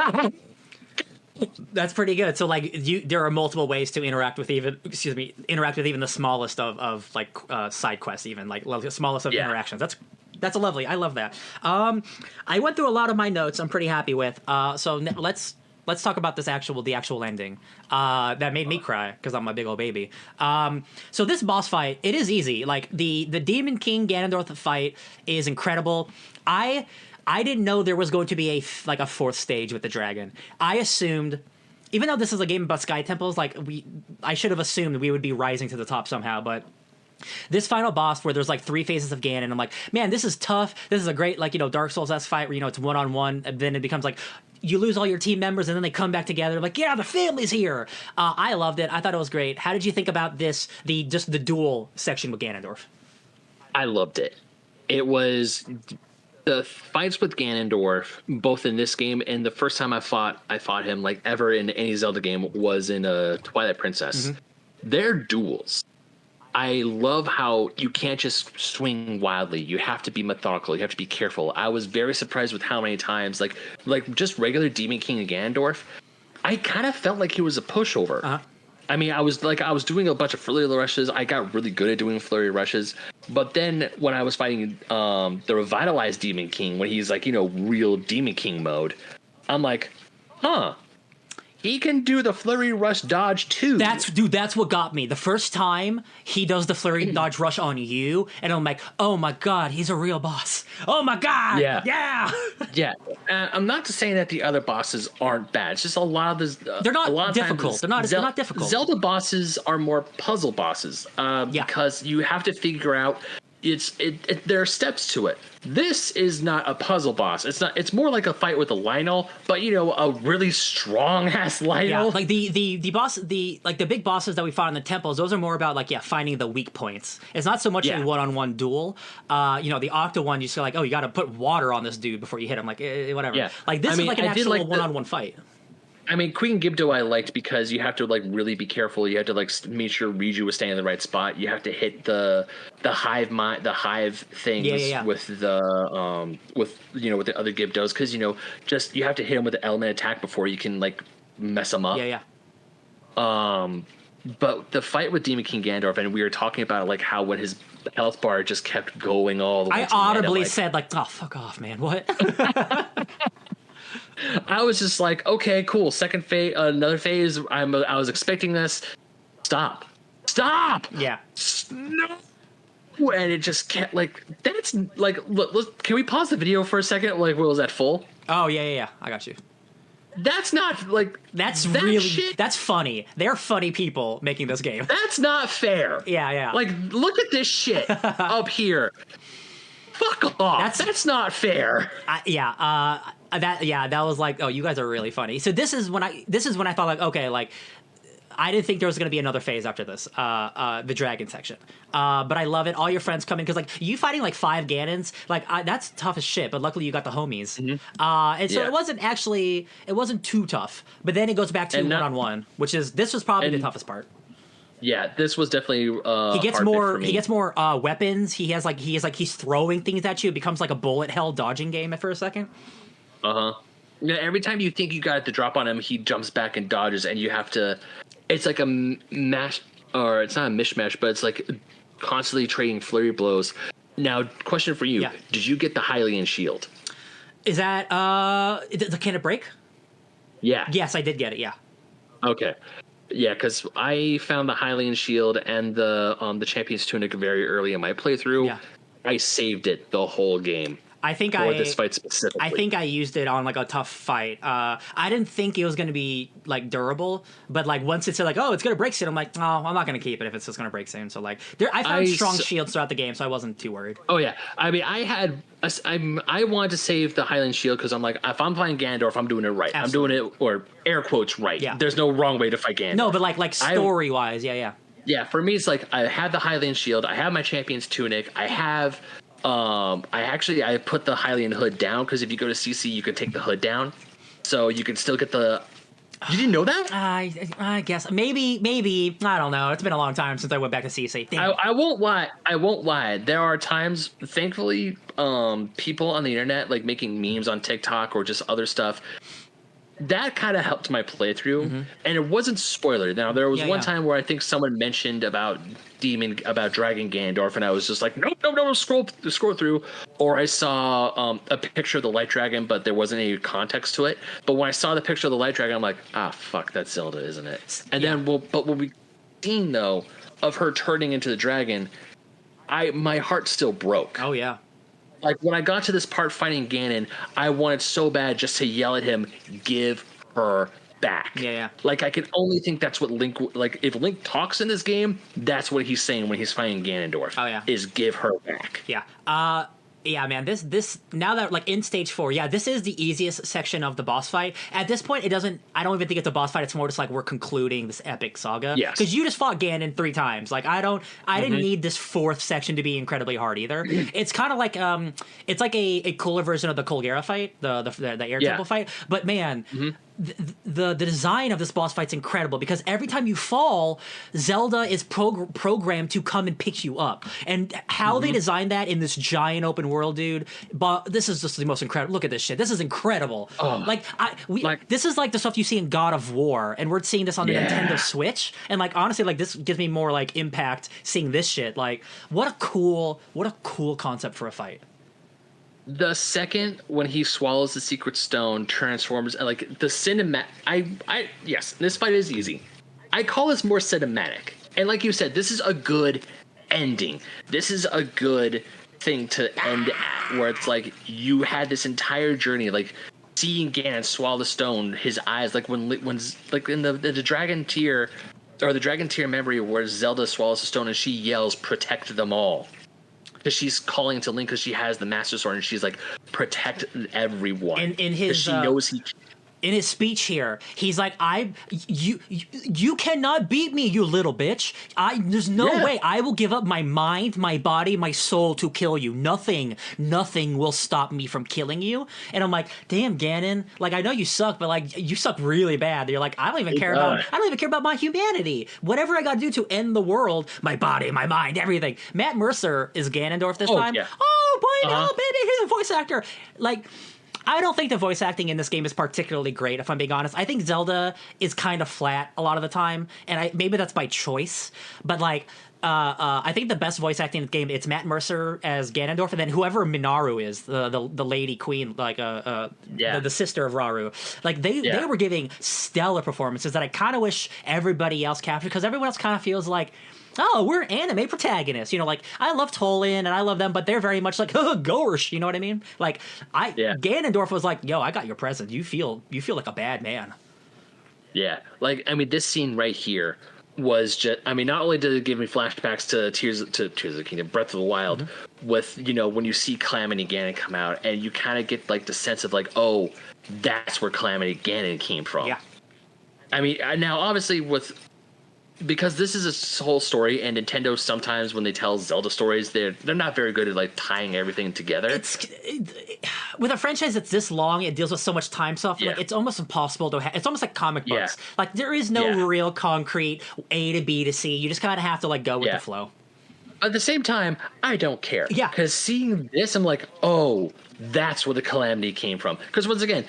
That's pretty good. So like there are multiple ways to interact with even the smallest of like side quests, even like the smallest of interactions. That's lovely. I love that. I went through a lot of my notes. I'm pretty happy with. Let's talk about the actual ending. That made me cry because I'm a big old baby. So this boss fight, it is easy. Like the Demon King Ganondorf fight is incredible. I didn't know there was going to be a fourth stage with the dragon. I assumed, even though this is a game about sky temples, I should have assumed we would be rising to the top somehow. But this final boss, where there's like 3 phases of Ganon, I'm like, man, this is tough. This is a great Dark Souls-esque fight where it's 1-on-1, and then it becomes like you lose all your team members and then they come back together. Like, yeah, the family's here. I loved it. I thought it was great. How did you think about this? The duel section with Ganondorf. I loved it. It was. The fights with Ganondorf, both in this game and the first time I fought him like ever in any Zelda game was in Twilight Princess. Mm-hmm. They're duels. I love how you can't just swing wildly. You have to be methodical. You have to be careful. I was very surprised with how many times, like just regular Demon King and Ganondorf, I kind of felt like he was a pushover. Uh-huh. I mean, I was doing a bunch of flurry rushes. I got really good at doing flurry rushes. But then when I was fighting the revitalized Demon King, when he's real Demon King mode, I'm like, huh. He can do the flurry rush dodge too. That's what got me. The first time he does the flurry dodge rush on you, and I'm like, oh my god, he's a real boss. Oh my god, yeah. I'm not saying that the other bosses aren't bad. It's just a lot of this. They're not difficult. They're not difficult. Zelda bosses are more puzzle bosses because you have to figure out. There are steps to it. This is not a puzzle boss. It's more like a fight with a Lionel, but a really strong ass Lionel. Yeah, like the boss, the big bosses that we fought in the temples. Those are more about finding the weak points. It's not so much a 1-on-1 duel. The Octa one, you just like, oh, you got to put water on this dude before you hit him. Like whatever. Yeah. Like this is like an actual 1-on-1 fight. I mean, Queen Gibdo I liked because you have to really be careful. You have to make sure Riju was staying in the right spot. You have to hit the hive things with the with the other Gibdos because you have to hit them with the element attack before you can mess them up. But the fight with Demon King Ganondorf, and we were talking about how when his health bar just kept going all the way. I audibly said oh, fuck off, man. What? I was just like, okay, cool. Second phase, another phase. I was expecting this. Stop. Yeah. No. And it just can't that's look, can we pause the video for a second? What was that full? Oh yeah. I got you. That's not that's funny. They're funny people making this game. That's not fair. Yeah. Look at this shit up here. Fuck off. That's not fair. That was oh, you guys are really funny. So this is when I thought okay, I didn't think there was going to be another phase after this, the dragon section. But I love it. All your friends come in because you fighting 5 Ganons, that's tough as shit. But luckily you got the homies, and so it wasn't too tough. But then it goes back to 1-on-1, this was probably the toughest part. Yeah, this was definitely he gets more weapons. He's throwing things at you. It becomes like a bullet hell dodging game for a second. Yeah, every time you think you got the drop on him, he jumps back and dodges, and you have to. It's like a mash, or it's not a mishmash, but it's constantly trading flurry blows. Now, question for you: Did you get the Hylian shield? Is that can it break? Yeah. Yes, I did get it. Yeah. Okay. Yeah, because I found the Hylian shield and the Champion's Tunic very early in my playthrough. Yeah. I saved it the whole game. This fight specifically. I think I used it on a tough fight. I didn't think it was going to be durable, but once it said oh, it's going to break soon, I'm like, oh, I'm not going to keep it if it's just going to break soon. So I found strong shields throughout the game, so I wasn't too worried. Oh yeah, I mean, I wanted to save the Hylian shield because I'm if I'm playing Ganondorf, I'm doing it right. Absolutely. I'm doing it, or air quotes, right. Yeah. There's no wrong way to fight Ganondorf. No, but story wise, yeah. Yeah, for me, it's I have the Hylian shield, I have my Champion's Tunic, I have. I put the Hylian hood down because if you go to CC, you can take the hood down, so you can still get the. You didn't know that? I guess maybe I don't know. It's been a long time since I went back to CC. I won't lie. There are times, thankfully, people on the internet making memes on TikTok or just other stuff. that kind of helped my playthrough, and it wasn't spoiler. Now there was one time where I think someone mentioned about Dragon Ganondorf, and I was just like, no, scroll through. Or I saw a picture of the Light Dragon, but there wasn't any context to it. But when I saw the picture of the Light Dragon, I'm like, fuck, that's Zelda, isn't it? And then, but when we seen though of her turning into the dragon, my heart still broke. Oh yeah. Like, when I got to this part fighting Ganon, I wanted so bad just to yell at him, give her back. Yeah. Like, I can only think that's what Link, like, if Link talks in this game, that's what he's saying when he's fighting Ganondorf. Oh, yeah. Is give her back. Yeah. Yeah, man, this now that, like, in stage 4, this is the easiest section of the boss fight. At this point, I don't even think it's a boss fight. It's more just like we're concluding this epic saga. Yes. Because you just fought Ganon 3 times. Like, I didn't need this 4th section to be incredibly hard either. It's kind of like, it's like a cooler version of the Colgera fight, the air temple fight. But man, the design of this boss fight's incredible, because every time you fall, Zelda is programmed to come and pick you up. And how they designed that in this giant open world, dude, but this is just the most incredible. Look at this shit. This is incredible. This is like the stuff you see in God of War, and we're seeing this on the Nintendo Switch. And like, honestly, like, this gives me more like impact seeing this shit. Like, what a cool concept for a fight. The second when he swallows the secret stone, transforms, and like the cinematic, yes, this fight is easy. I call this more cinematic. And like you said, this is a good ending. This is a good thing to end at, where it's like you had this entire journey, like seeing Ganon swallow the stone, his eyes, like when like in the Dragon Tear, or the Dragon Tear memory, where Zelda swallows the stone and she yells, "Protect them all." Because she's calling to Link because she has the Master Sword, and she's like, protect everyone. In his, she knows he. In his speech here, he's like, you cannot beat me, you little bitch. There's no way I will give up my mind, my body, my soul to kill you. Nothing will stop me from killing you. And I'm like, damn, Ganon, like, I know you suck, but like, you suck really bad. You're like, I don't even care about my humanity. Whatever I gotta do to end the world, my body, my mind, everything. Matt Mercer is Ganondorf this time. Yeah. Oh boy, no, baby, he's a voice actor. Like, I don't think the voice acting in this game is particularly great, if I'm being honest. I think Zelda is kind of flat a lot of the time, and maybe that's by choice. But like, I think the best voice acting in the game, it's Matt Mercer as Ganondorf, and then whoever Minaru is, the lady queen, like the sister of Rauru. Like they were giving stellar performances that I kind of wish everybody else captured, because everyone else kind of feels like, oh, we're anime protagonists. You know, like, I love Tolan and I love them, but they're very much like, Gorsh, you know what I mean? Like, Ganondorf was like, yo, I got your present. You feel like a bad man. Yeah. Like, I mean, this scene right here was just, I mean, not only did it give me flashbacks to Tears of the Kingdom, Breath of the Wild, with, you know, when you see Calamity Ganon come out, and you kind of get, like, the sense of, like, oh, that's where Calamity Ganon came from. Yeah. I mean, now, obviously, because this is a whole story, and Nintendo sometimes when they tell Zelda stories, they're not very good at like tying everything together. With a franchise that's this long, it deals with so much time stuff. Like, it's almost impossible to. It's almost like comic books. Like, there is no real concrete A to B to C. You just kind of have to like go with the flow. At the same time, I don't care. Yeah. Because seeing this, I'm like, oh, that's where the calamity came from. Because once again,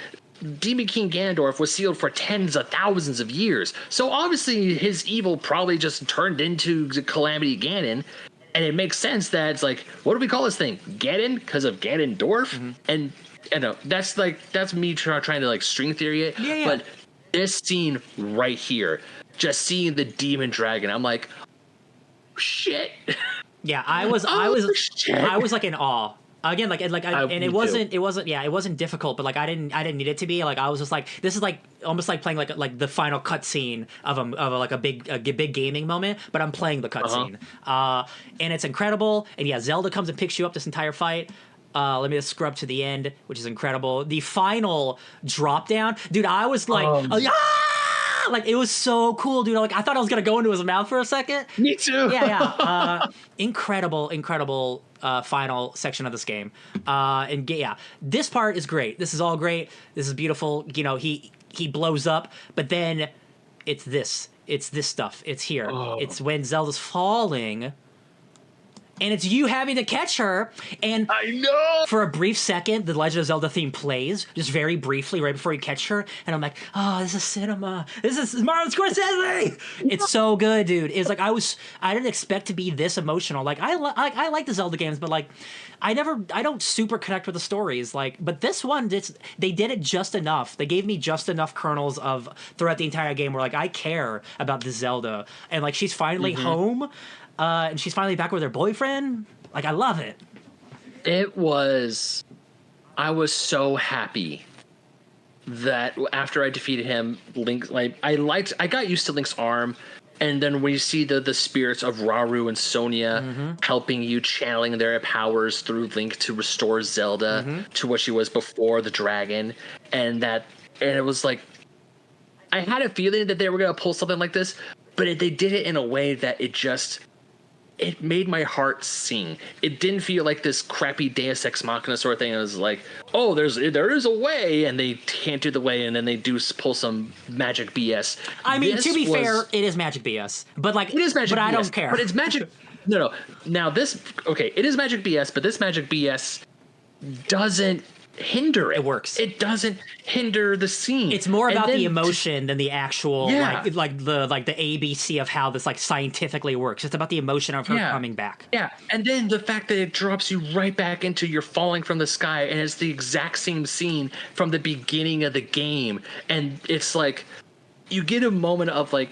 Demon King Ganondorf was sealed for tens of thousands of years. So obviously his evil probably just turned into Calamity Ganon. And it makes sense that it's like, what do we call this thing? Ganon? Because of Ganondorf? And you know, that's me trying to like string theory it. Yeah. But this scene right here, just seeing the demon dragon, I'm like, shit. Yeah, I was like in awe. Again, it wasn't difficult, but like I didn't need it to be. Like, I was just like, this is like almost like playing like the final cutscene of a big gaming moment, but I'm playing the cutscene, and it's incredible. And yeah, Zelda comes and picks you up this entire fight. Let me just scrub to the end, which is incredible. The final drop down, dude. I was like, like, it was so cool, dude. Like, I thought I was gonna go into his mouth for a second. Me too. Yeah. Incredible final section of this game. And yeah, this part is great. This is all great. This is beautiful. You know, he blows up, but then it's this stuff. It's here. It's when Zelda's falling, and it's you having to catch her. And I know. For a brief second, the Legend of Zelda theme plays, just very briefly, right before you catch her, and I'm like, oh, this is cinema. This is Martin Scorsese. It's so good, dude. It's like I didn't expect to be this emotional. Like I like the Zelda games, but like I don't super connect with the stories. Like, but this one, they did it just enough. They gave me just enough kernels of throughout the entire game where like I care about the Zelda, and like she's finally home, and she's finally back with her boyfriend. Like I love it. I was so happy that after I defeated him, Link, like I got used to Link's arm, and then we see the spirits of Rauru and Sonia helping you, channeling their powers through Link to restore Zelda to what she was before the dragon, and it was like I had a feeling that they were gonna pull something like this, but they did it in a way that it made my heart sing. It didn't feel like this crappy Deus Ex Machina sort of thing. It was like, oh, there is a way, and they can't do the way, and then they do pull some magic BS. I mean, to be fair, it is magic BS, but like, it is magic but BS, I don't care. But it's magic. No. Now it is magic BS, but this magic BS doesn't hinder it. It works. It doesn't hinder the scene. It's more about the emotion than the actual like the ABC of how this like scientifically works. It's about the emotion of her coming back. Yeah, and then the fact that it drops you right back into you're falling from the sky, and it's the exact same scene from the beginning of the game, and it's like you get a moment of like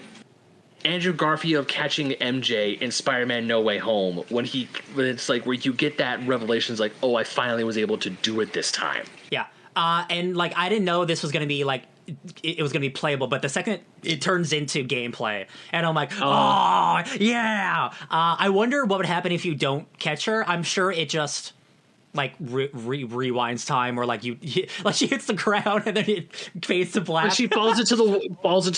Andrew Garfield catching MJ in Spider-Man No Way Home when it's like where you get that revelation, is like, oh, I finally was able to do it this time. Yeah. And like I didn't know this was going to be like it was going to be playable, but the second it turns into gameplay, and I'm like, oh yeah. I wonder what would happen if you don't catch her. I'm sure it just like rewinds time, or like like she hits the ground and then it fades to black. When she falls into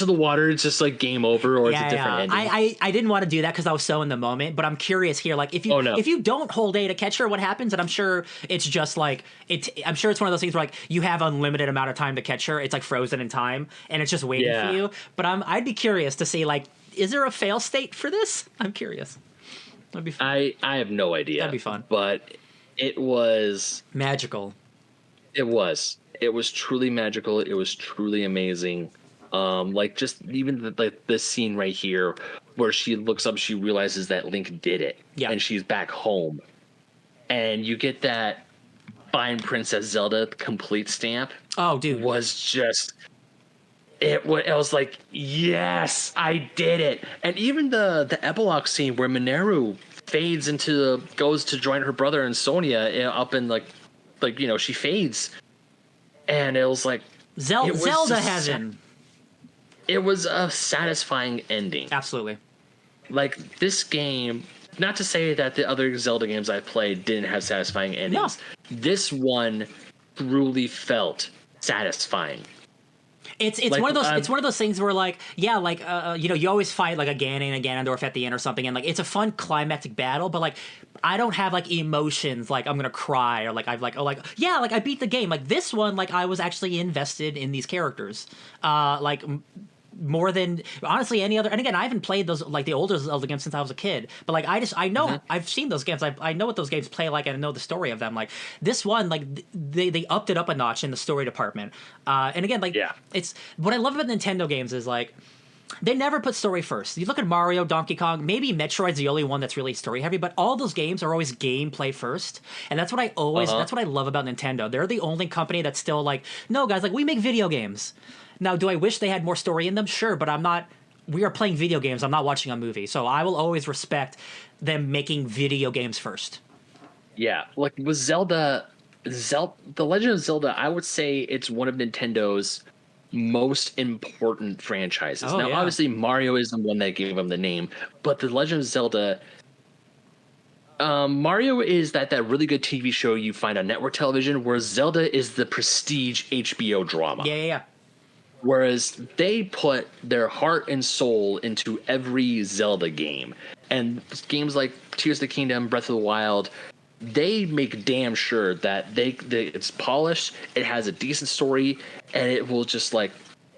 the water, it's just like game over, or it's a different ending. I didn't want to do that because I was so in the moment, but I'm curious here. Like if you don't hold A to catch her, what happens? And I'm sure it's just like I'm sure it's one of those things where like you have unlimited amount of time to catch her. It's like frozen in time, and it's just waiting for you. But I'd be curious to see like, is there a fail state for this? I'm curious. That'd be fun. I have no idea. That'd be fun. But it was magical. It was truly magical. It was truly amazing. Like just even this scene right here where she looks up, she realizes that Link did it, and she's back home, and you get that Fine Princess Zelda complete stamp. Oh, dude, was just it was like, yes, I did it. And even the epilogue scene where Mineru goes to join her brother and Sonia up in like she fades, and it was like Zelda heaven. It was a satisfying ending. Absolutely. Like this game, not to say that the other Zelda games I played didn't have satisfying endings. No. This one truly felt satisfying. It's like, one of those. It's one of those things where like you always fight like a Ganon and a Ganondorf at the end or something, and like it's a fun climactic battle. But like I don't have like emotions like I'm gonna cry or like I beat the game. Like this one, like I was actually invested in these characters. More than honestly any other. And again, I haven't played those like the older Zelda games since I was a kid. But like I know I've seen those games. I know what those games play like, and I know the story of them. Like this one, like they upped it up a notch in the story department. And again, like it's what I love about Nintendo games is like they never put story first. You look at Mario, Donkey Kong, maybe Metroid's the only one that's really story heavy, but all those games are always gameplay first. And that's what I always that's what I love about Nintendo. They're the only company that's still like, no guys, like we make video games. Now, do I wish they had more story in them? Sure, but I'm not. We are playing video games. I'm not watching a movie, so I will always respect them making video games first. Yeah, like with The Legend of Zelda, I would say it's one of Nintendo's most important franchises. Obviously, Mario is the one that gave them the name, but The Legend of Zelda. Mario is that really good TV show you find on network television, whereas Zelda is the prestige HBO drama. Yeah. Whereas they put their heart and soul into every Zelda game. And games like Tears of the Kingdom, Breath of the Wild, they make damn sure that it's polished, it has a decent story, and it will just like,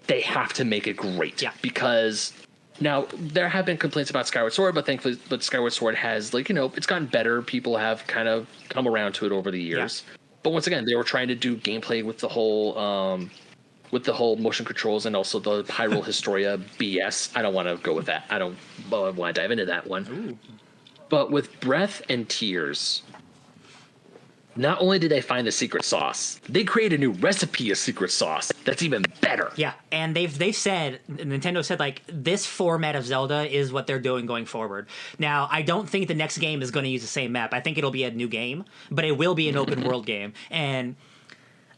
they have to make it great. Yeah. Because Now, there have been complaints about Skyward Sword, but thankfully, Skyward Sword has, like, it's gotten better. People have kind of come around to it over the years. Yeah. But once again, they were trying to do gameplay with the whole motion controls and also the Hyrule Historia BS. I don't want to go with that. I don't want to dive into that one. Ooh. But with Breath and Tears, not only did they find the secret sauce, they created a new recipe of secret sauce that's even better. Yeah, and they've said, Nintendo said, like, this format of Zelda is what they're doing going forward. Now, I don't think the next game is going to use the same map. I think it'll be a new game, but it will be an open world game. And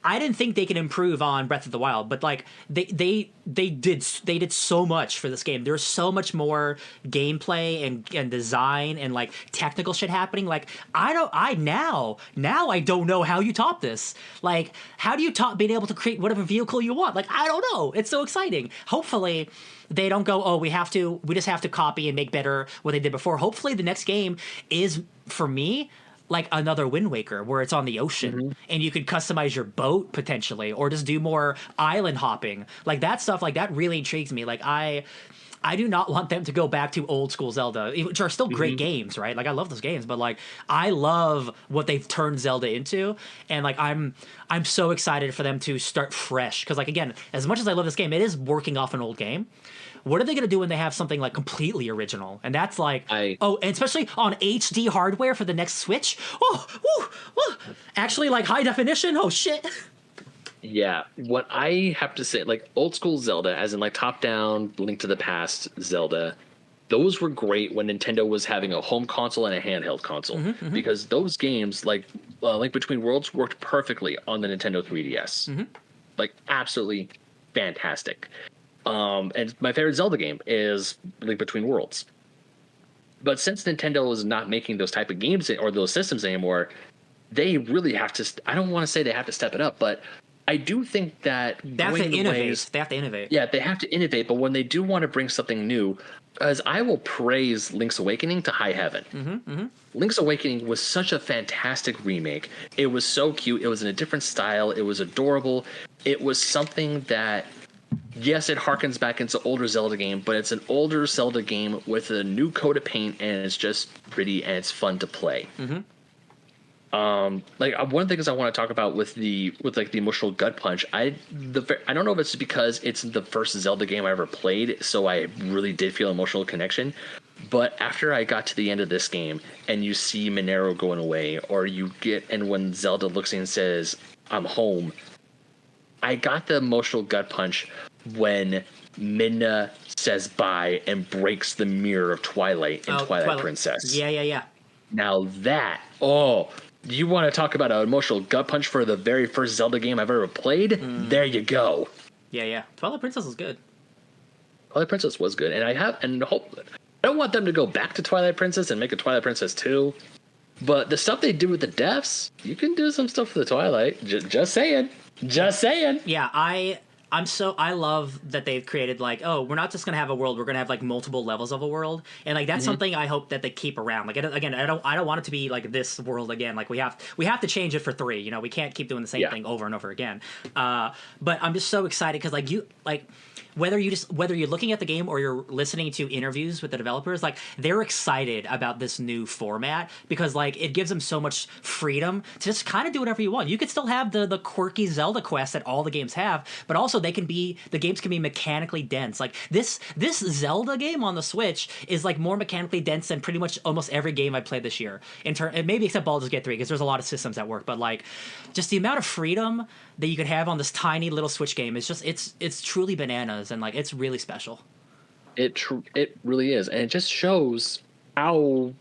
I didn't think they could improve on Breath of the Wild, but like they did so much for this game. There's so much more gameplay and design and like technical shit happening. Like now I don't know how you top this. Like, how do you top being able to create whatever vehicle you want? Like, I don't know. It's so exciting. Hopefully they don't go, oh, we just have to copy and make better what they did before. Hopefully the next game is, for me, like another Wind Waker where it's on the ocean and you could customize your boat potentially, or just do more island hopping. Like that stuff, like that really intrigues me. Like I do not want them to go back to old school Zelda, which are still great games, right? Like I love those games, but like I love what they've turned Zelda into, and like I'm so excited for them to start fresh, because like, again, as much as I love this game, it is working off an old game. What are they going to do when they have something like completely original? And that's like, and especially on HD hardware for the next Switch. Actually, like high definition. Oh shit. Yeah, what I have to say, like old school Zelda, as in like top down, Link to the Past Zelda, those were great when Nintendo was having a home console and a handheld console, because those games, like Link Between Worlds, worked perfectly on the Nintendo 3DS. Like absolutely fantastic. And my favorite Zelda game is Link Between Worlds. But since Nintendo is not making those type of games or those systems anymore, they really have to. I don't want to say they have to step it up, but I do think that they have to innovate. They have to innovate. Yeah, they have to innovate. But when they do want to bring something new, as I will praise Link's Awakening to high heaven. Link's Awakening was such a fantastic remake. It was so cute. It was in a different style. It was adorable. It was something that, yes, it harkens back into older Zelda game, but it's an older Zelda game with a new coat of paint, and it's just pretty and it's fun to play. Like one of the things I want to talk about with the emotional gut punch, I don't know if it's because it's the first Zelda game I ever played, so I really did feel emotional connection. But after I got to the end of this game and you see Monero going away, or and when Zelda looks and says, "I'm home," I got the emotional gut punch when Midna says bye and breaks the mirror of Twilight in Twilight Princess. Yeah. Now that, you want to talk about an emotional gut punch for the very first Zelda game I've ever played? There you go. Yeah. Twilight Princess was good. Twilight Princess was good, and I don't want them to go back to Twilight Princess and make a Twilight Princess 2. But the stuff they do with the deaths, you can do some stuff for the Twilight. Just saying. Yeah, I love that they've created like, we're not just gonna have a world, we're gonna have like multiple levels of a world, and like that's something I hope that they keep around. Like again, I don't want it to be like this world again. Like we have to change it for 3. You know, we can't keep doing the same thing over and over again. But I'm just so excited because whether you're looking at the game or you're listening to interviews with the developers, like they're excited about this new format because like it gives them so much freedom to just kind of do whatever you want. You could still have the quirky Zelda quests that all the games have, but also the games can be mechanically dense. Like this Zelda game on the Switch is like more mechanically dense than pretty much almost every game I played this year. Maybe except Baldur's Gate 3, because there's a lot of systems that work, but like just the amount of freedom that you could have on this tiny little Switch game is just it's truly bananas, and like it's really special. It really is, and it just shows how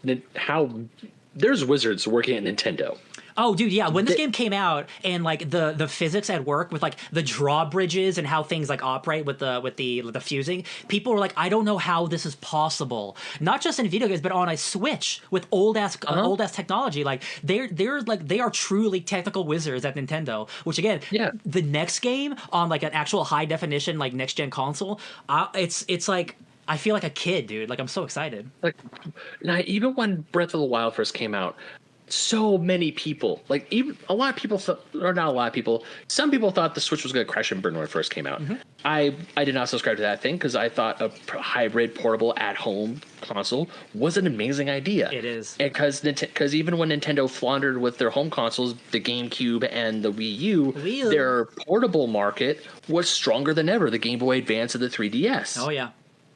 there's wizards working at Nintendo. Oh, dude, yeah. When this game came out and like the physics at work with like the drawbridges and how things like operate with the fusing, people were like, I don't know how this is possible. Not just in video games, but on a Switch with old ass technology. Like they are truly technical wizards at Nintendo. Which again, the next game on like an actual high definition like next gen console, it's like, I feel like a kid, dude. Like I'm so excited. Like, now, even when Breath of the Wild first came out, so many people, like even a lot of people thought, or not a lot of people, some people thought the Switch was going to crash and burn when it first came out. I did not subscribe to that thing because I thought a hybrid portable at home console was an amazing idea. It is. Because even when Nintendo floundered with their home consoles, the GameCube and the Wii U, their portable market was stronger than ever. The Game Boy Advance and the 3DS. Oh yeah.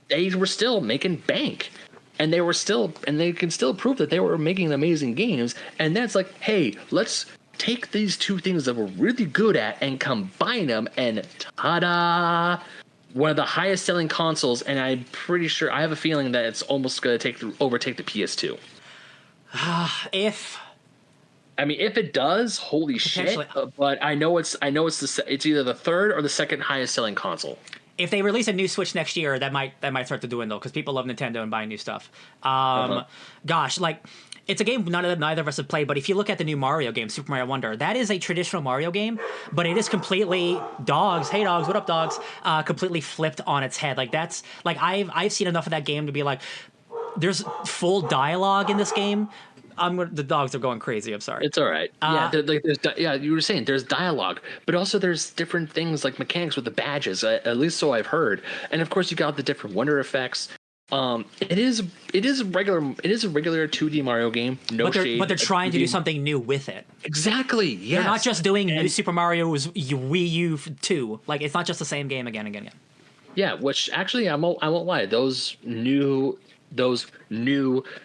They were still making bank. And they can still prove that they were making amazing games. And that's like, hey, let's take these two things that we're really good at and combine them, and ta-da! One of the highest selling consoles, and I'm pretty sure, I have a feeling that it's almost going to overtake the PS2. If it does, holy shit! But I know it's either the third or the second highest selling console. If they release a new Switch next year, that might start to dwindle because people love Nintendo and buying new stuff. Gosh, like it's a game neither of us have played, but if you look at the new Mario game, Super Mario Wonder, that is a traditional Mario game, but it is completely dogs. Hey dogs, what up dogs? Completely flipped on its head. Like that's like I've seen enough of that game to be like, there's full dialogue in this game. The dogs are going crazy. I'm sorry. It's all right. You were saying there's dialogue, but also there's different things like mechanics with the badges. At least so I've heard. And of course, you got the different wonder effects. It is a regular 2D Mario game. But they're trying to do something new with it. Exactly. Yes. They're not just doing new Super Mario's Wii U 2. Like it's not just the same game again and again. Yeah. Which actually, I won't lie. Those new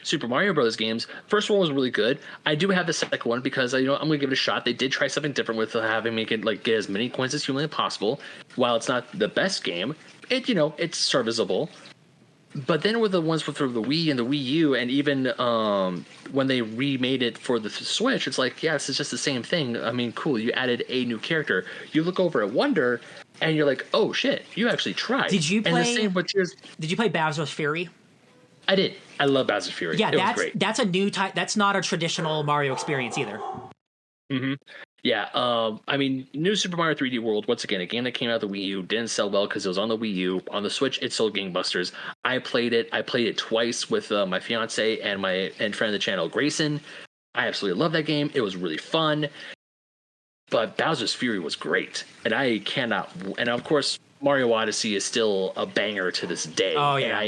Super Mario Brothers games. First one was really good. I do have the second one because I'm going to give it a shot. They did try something different with having make it like get as many coins as humanly possible. While it's not the best game, it's serviceable. But then with the ones for the Wii and the Wii U, and even when they remade it for the Switch, it's like, yeah, this is just the same thing. I mean, cool. You added a new character. You look over at Wonder, and you're like, oh shit, you actually tried. Did you play? And the same, did you play Bowser's Fury? I did. I love Bowser's Fury. Yeah, was great. That's a new type. That's not a traditional Mario experience either. Mm-hmm. Yeah. New Super Mario 3D World, once again, a game that came out of the Wii U, didn't sell well because it was on the Wii U. On the Switch, it sold gangbusters. I played it twice with my fiance and friend of the channel, Grayson. I absolutely love that game. It was really fun. But Bowser's Fury was great, and I cannot. And of course, Mario Odyssey is still a banger to this day. Oh yeah.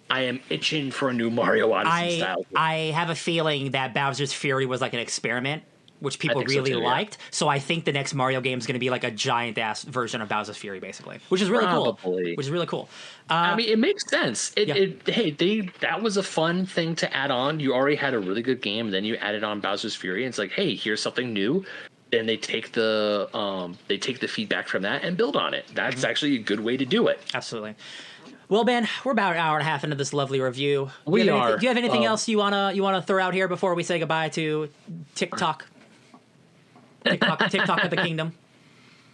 I am itching for a new Mario Odyssey style. I have a feeling that Bowser's Fury was like an experiment, which people really liked. Yeah. So I think the next Mario game is going to be like a giant ass version of Bowser's Fury, basically, which is really cool. Which is really cool. It makes sense. That was a fun thing to add on. You already had a really good game, then you added on Bowser's Fury, and it's like, hey, here's something new. Then they take the feedback from that and build on it. That's actually a good way to do it. Absolutely. Well, Ben, we're about an hour and a half into this lovely review. Do you have anything else you wanna throw out here before we say goodbye to TikTok? TikTok of the kingdom.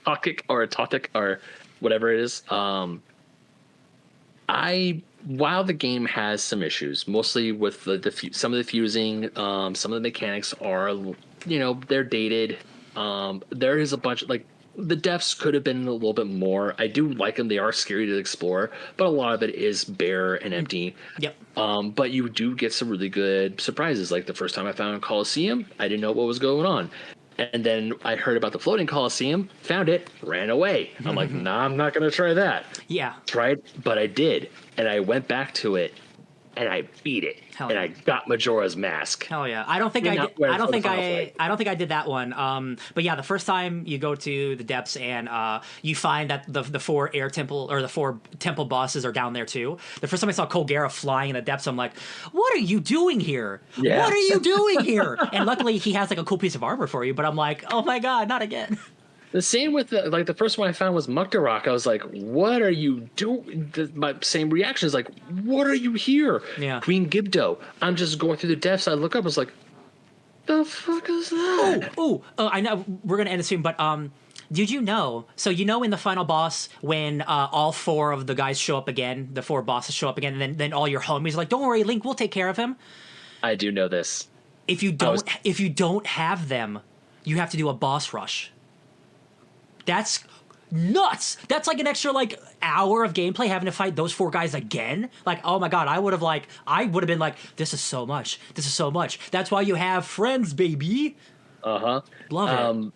Topic or whatever it is. While the game has some issues, mostly with some of the fusing, some of the mechanics are, they're dated. There is a bunch the depths could have been a little bit more. I do like them. They are scary to explore, but a lot of it is bare and empty. Yep. But you do get some really good surprises. Like the first time I found a Coliseum, I didn't know what was going on. And then I heard about the floating Coliseum, found it, ran away. I'm like, nah, I'm not going to try that. Yeah. Tried, but I did. And I went back to it, and I beat it. And I got Majora's Mask. Hell yeah! I don't think I did. I don't think I did that one. But yeah, the first time you go to the depths and you find that the four air temple or the four temple bosses are down there too. The first time I saw Colgera flying in the depths, I'm like, "What are you doing here? Yeah. What are you doing here?" And luckily, he has like a cool piece of armor for you. But I'm like, "Oh my god, not again!" The same with the first one I found was Muktarok. I was like, what are you doing? My same reaction is like, what are you here? Yeah. Queen Gibdo. I'm just going through the depths. I look up, I was like, the fuck is that? I know we're going to end it soon, but did you know? So in the final boss when all four of the guys show up again, the four bosses show up again, and then all your homies are like, don't worry, Link, we'll take care of him. I do know this. If you don't have them, you have to do a boss rush. nuts. That's like an extra like hour of gameplay having to fight those 4 guys again. Like, oh my god, I would have been like, this is so much. This is so much. That's why you have friends, baby. Uh-huh. Love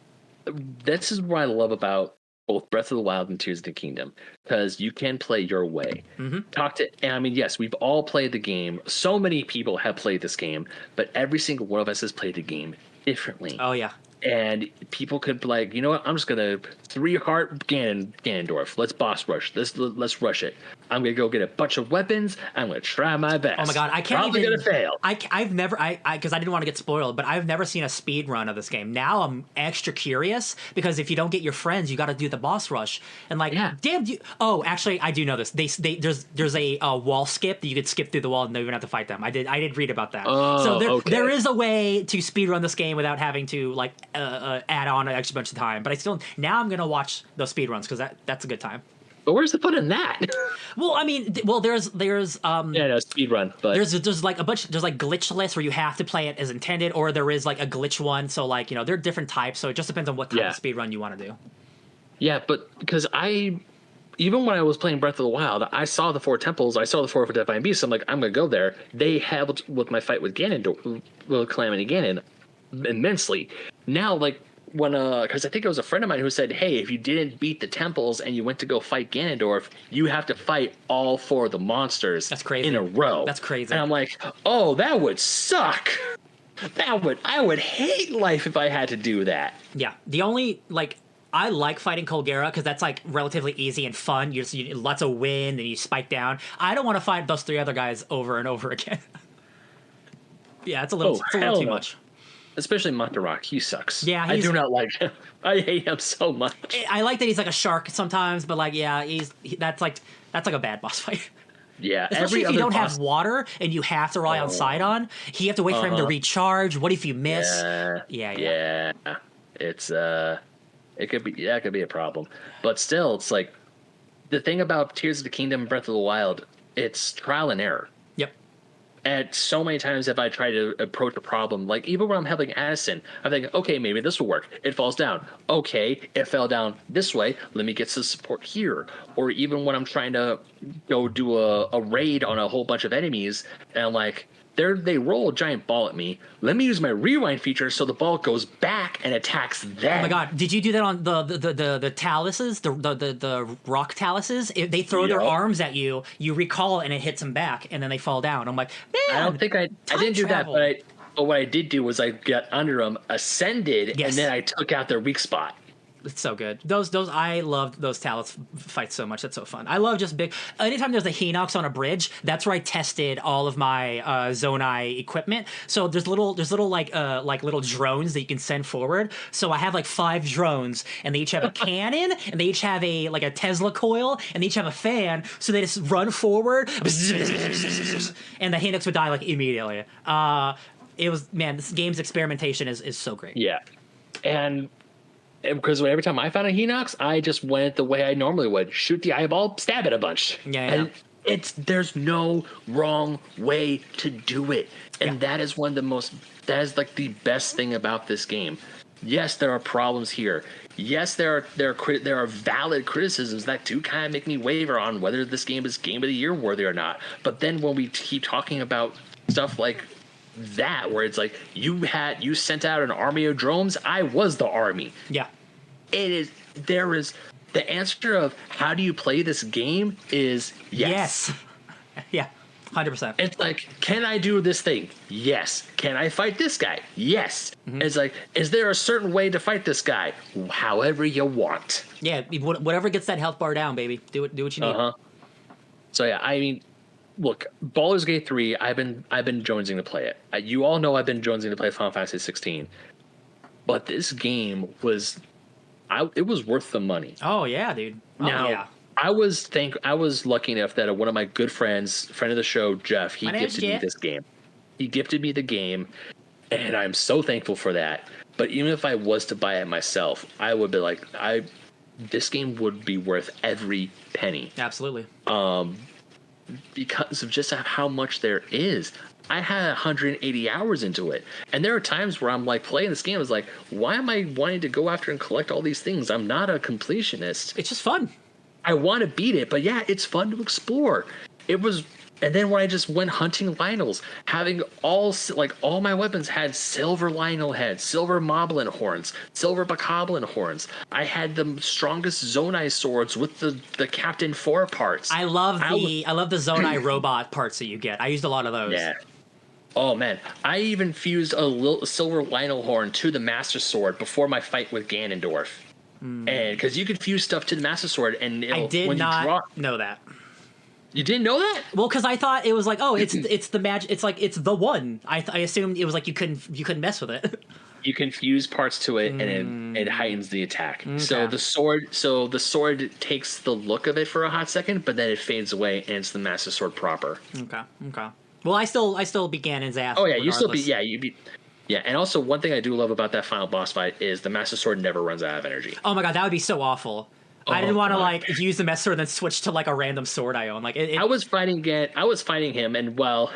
it. This is what I love about both Breath of the Wild and Tears of the Kingdom, because you can play your way. And I mean, yes, we've all played the game. So many people have played this game, but every single one of us has played the game differently. Oh yeah. And people could be like, you know what? I'm just gonna 3-heart Ganondorf. Let's boss rush. Let's rush it. I'm gonna go get a bunch of weapons. I'm gonna try my best. Oh my god, I can't Probably even. Gonna fail. I've never because I didn't want to get spoiled, but I've never seen a speed run of this game. Now I'm extra curious because if you don't get your friends, you got to do the boss rush. And like, damn you. Oh, actually, I do know this. There's a wall skip that you could skip through the wall and don't even have to fight them. I did read about that. So there is a way to speed run this game without having to like add on an extra bunch of time. But now I'm gonna watch those speed runs because that's a good time. But where's the fun in that? Well, I mean, there's speed run, but there's like a bunch, there's like glitch lists where you have to play it as intended, or there is like a glitch one. So like, there are different types. So it just depends on what type of speed run you want to do. Yeah, but because even when I was playing Breath of the Wild, I saw the 4 temples, I saw the 4 Divine Beasts. I'm like, I'm gonna go there. They helped with my fight with Ganon, with Calamity Ganon, immensely. Now, like, when because I think it was a friend of mine who said, hey, if you didn't beat the temples and you went to go fight Ganondorf, you have to fight all 4 of the monsters. That's crazy. In a row. That's crazy. And I'm like, oh, that would suck. I would hate life if I had to do that. Yeah. The only I like fighting Colgera because that's like relatively easy and fun. You lots of wind and you spike down. I don't want to fight those 3 other guys over and over again. Yeah, it's a little too much. Especially Monterok, he sucks. Yeah, I do not like him. I hate him so much. I like that he's like a shark sometimes, but like, yeah, that's like a bad boss fight. Yeah, especially if you don't have water and you have to rely on Sidon. You have to wait for him to recharge. What if you miss? Yeah. It's it could be a problem, but still, it's like the thing about Tears of the Kingdom and Breath of the Wild. It's trial and error. And so many times have I tried to approach a problem, like even when I'm helping Addison, I'm thinking, okay, maybe this will work. It falls down. Okay, it fell down this way. Let me get some support here. Or even when I'm trying to go do a raid on a whole bunch of enemies, and I'm like, they roll a giant ball at me. Let me use my rewind feature so the ball goes back and attacks them. Oh my god! Did you do that on the taluses, the rock taluses? If they throw their arms at you, you recall and it hits them back, and then they fall down. I'm like, man, I don't think I didn't do that, but what I did do was I got under them, ascended, and then I took out their weak spot. It's so good. Those I loved those talus fights so much. That's so fun. I love just big. Anytime there's a Hinox on a bridge, that's where I tested all of my Zonai equipment. So there's little like little drones that you can send forward. So I have like 5 drones, and they each have a cannon, and they each have a Tesla coil, and they each have a fan. So they just run forward, and the Hinox would die like immediately. It was, man, this game's experimentation is so great. Yeah, and. Because every time I found a Hinox, I just went the way I normally would: shoot the eyeball, stab it a bunch. Yeah. And there's no wrong way to do it, and that is that is like the best thing about this game. Yes, there are problems here. Yes, there are valid criticisms that do kind of make me waver on whether this game is Game of the Year worthy or not. But then when we keep talking about stuff like that, where it's like you sent out an army of drones, I was the army. Yeah. There is the answer of how do you play this game is yes. Yeah, 100%. It's like, can I do this thing? Yes. Can I fight this guy? Yes. Mm-hmm. It's like, is there a certain way to fight this guy? However you want. Yeah, whatever gets that health bar down, baby. Do what you need. So yeah, I mean, look, Baldur's Gate 3, I've been jonesing to play it. You all know I've been jonesing to play Final Fantasy 16. But this game was worth the money. Oh yeah, dude. Now, I was lucky enough that one of my good friends, friend of the show, Jeff, he gifted me this game. He gifted me the game, and I'm so thankful for that. But even if I was to buy it myself, I would be like, this game would be worth every penny. Absolutely. because of just how much there is. I had 180 hours into it, and there are times where I'm like playing this game. I was like, why am I wanting to go after and collect all these things? I'm not a completionist. It's just fun. I want to beat it, but yeah, it's fun to explore. It was, and then when I just went hunting Lionels, having all my weapons had silver Lionel heads, silver Moblin horns, silver Bokoblin horns. I had the strongest Zonai swords with the Captain 4 parts. I love the Zonai robot parts that you get. I used a lot of those. Yeah. Oh man, I even fused a silver Lionel horn to the Master Sword before my fight with Ganondorf. And because you could fuse stuff to the Master Sword, and I did not know that. You didn't know that? Well, because I thought it was like, oh, it's the magic. It's like it's the one. I assumed it was like you couldn't mess with it. You can fuse parts to it, and it heightens the attack. Okay. So the sword takes the look of it for a hot second, but then it fades away, and it's the Master Sword proper. Okay. Well, I still beat Ganon's ass. Oh yeah, Yeah, and also one thing I do love about that final boss fight is the Master Sword never runs out of energy. Oh my god, that would be so awful. I didn't want to use the Master Sword and then switch to like a random sword I own. I was fighting him, and well,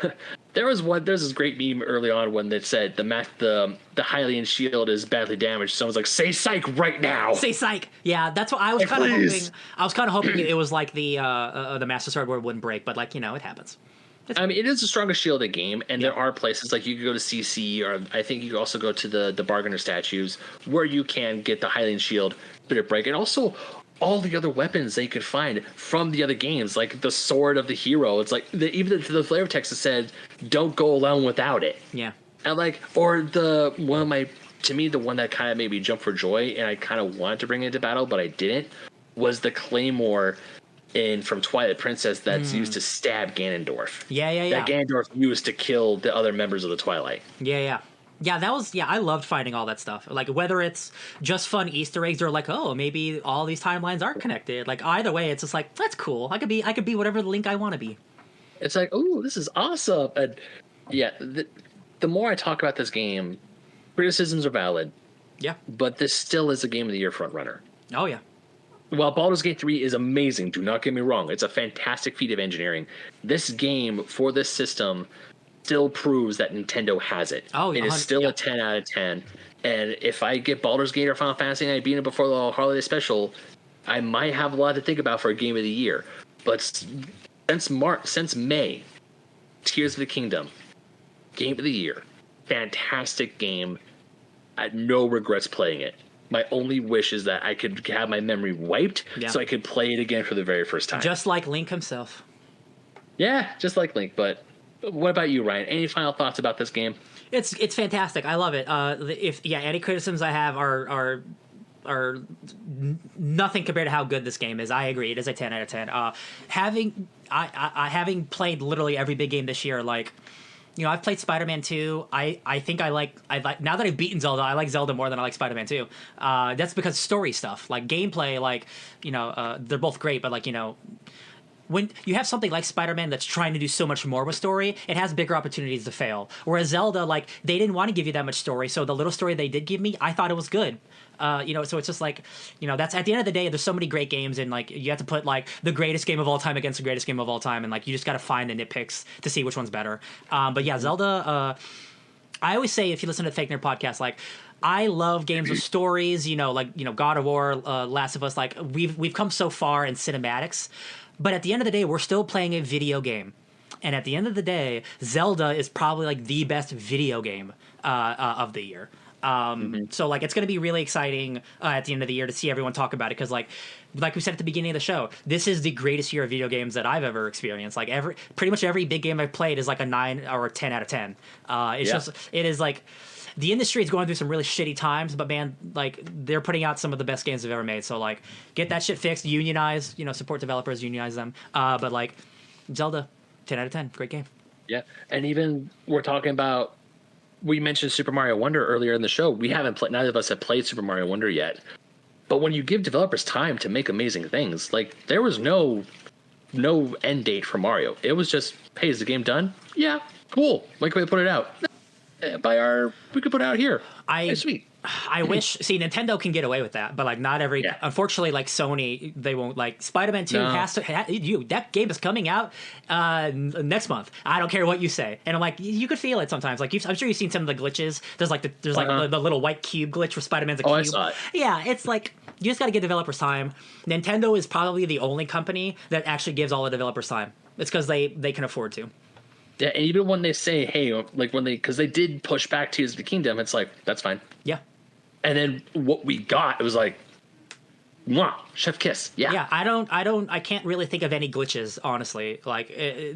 there's this great meme early on when it said the Hylian shield is badly damaged. Someone's like, "Say psych right now." Say psych. Yeah, that's what I was kind of hoping. I was kind of hoping it was like the Master Sword where it wouldn't break, but it happens. I mean, it is the strongest shield in the game, and there are places like you could go to CC, or I think you could also go to the bargainer statues where you can get the Hylian shield, but it break, and also all the other weapons that you could find from the other games, like the sword of the hero. It's like even the flavor text that said, "Don't go alone without it." Yeah, and the one that kind of made me jump for joy, and I kind of wanted to bring it into battle, but I didn't, was the Claymore from Twilight Princess that's used to stab Ganondorf. Yeah. That Ganondorf used to kill the other members of the Twilight. Yeah, that was I loved finding all that stuff. Like whether it's just fun Easter eggs or like, oh, maybe all these timelines are connected. Like either way, it's just like, that's cool. I could be whatever Link I want to be. It's like, oh, this is awesome. And yeah, the more I talk about this game, criticisms are valid. Yeah, but this still is a Game of the Year frontrunner. Oh yeah. While Baldur's Gate 3 is amazing, do not get me wrong, it's a fantastic feat of engineering. This game, for this system, still proves that Nintendo has it. Oh, it is still a 10 out of 10. And if I get Baldur's Gate or Final Fantasy and I beat it before the holiday special, I might have a lot to think about for a Game of the Year. But since May, Tears of the Kingdom, Game of the Year, fantastic game. I had no regrets playing it. My only wish is that I could have my memory wiped so I could play it again for the very first time. Just like Link himself. Yeah, just like Link. But what about you, Ryan? Any final thoughts about this game? It's fantastic. I love it. Any criticisms I have are nothing compared to how good this game is. I agree. It is a 10 out of 10. Having played literally every big game this year, I've played Spider-Man 2. I think I like now that I've beaten Zelda, I like Zelda more than I like Spider-Man 2. That's because story stuff, like gameplay, they're both great, but when you have something like Spider-Man that's trying to do so much more with story, it has bigger opportunities to fail. Whereas Zelda, they didn't want to give you that much story, so the little story they did give me, I thought it was good. So it's just that's at the end of the day, there's so many great games, and you have to put the greatest game of all time against the greatest game of all time, and you just got to find the nitpicks to see which one's better. But yeah, Zelda. I always say, if you listen to the Fake Nerd podcast, I love games with stories. God of War, Last of Us. We've come so far in cinematics, but at the end of the day, we're still playing a video game. And at the end of the day, Zelda is probably the best video game of the year. So it's going to be really exciting at the end of the year to see everyone talk about it, because like we said at the beginning of the show, this is the greatest year of video games that I've ever experienced. Pretty much every big game I've played is a 9 or a 10 out of 10. It is the industry is going through some really shitty times, but man, they're putting out some of the best games they've ever made. So get that shit fixed, unionize, support developers, unionize them. But Zelda, 10 out of 10, great game. Yeah, and even we're talking about. We mentioned Super Mario Wonder earlier in the show. We haven't played. Neither of us have played Super Mario Wonder yet. But when you give developers time to make amazing things, there was no end date for Mario. It was just, hey, is the game done? Yeah, cool. When can we put it out? We could put it out here. Sweet. I wish. See, Nintendo can get away with that, but like not every. Yeah. Unfortunately, like Sony, they won't. Like Spider-Man 2 has to. That game is coming out next month. I don't care what you say, and I'm like, you could feel it sometimes. Like I'm sure you've seen some of the glitches. There's like the little white cube glitch where Spider-Man's a cube. I saw it. Yeah, it's like you just got to give developers time. Nintendo is probably the only company that actually gives all the developers time. It's because they can afford to. Yeah, and even when they say, hey, like because they did push back Tears of the Kingdom, it's like, that's fine. Yeah. And then what we got, it was like, mwah, chef kiss. Yeah. Yeah, I can't really think of any glitches, honestly, like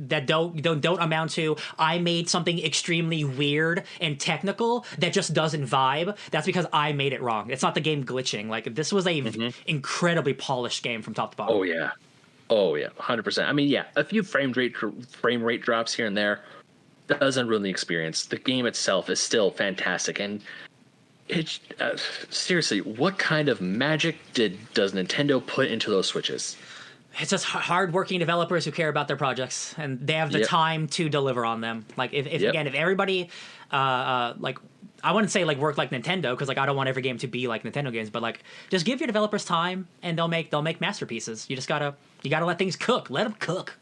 that don't amount to I made something extremely weird and technical that just doesn't vibe. That's because I made it wrong. It's not the game glitching. Like this was a incredibly polished game from top to bottom. Oh yeah. 100%. I mean, yeah, a few frame rate drops here and there doesn't ruin the experience. The game itself is still fantastic, and it's seriously, what kind of magic does Nintendo put into those Switches? It's just hardworking developers who care about their projects, and they have the time to deliver on them. Like if everybody, like I wouldn't say like work like Nintendo, because like I don't want every game to be like Nintendo games, but like just give your developers time, and they'll make masterpieces. You gotta let things cook. Let them cook.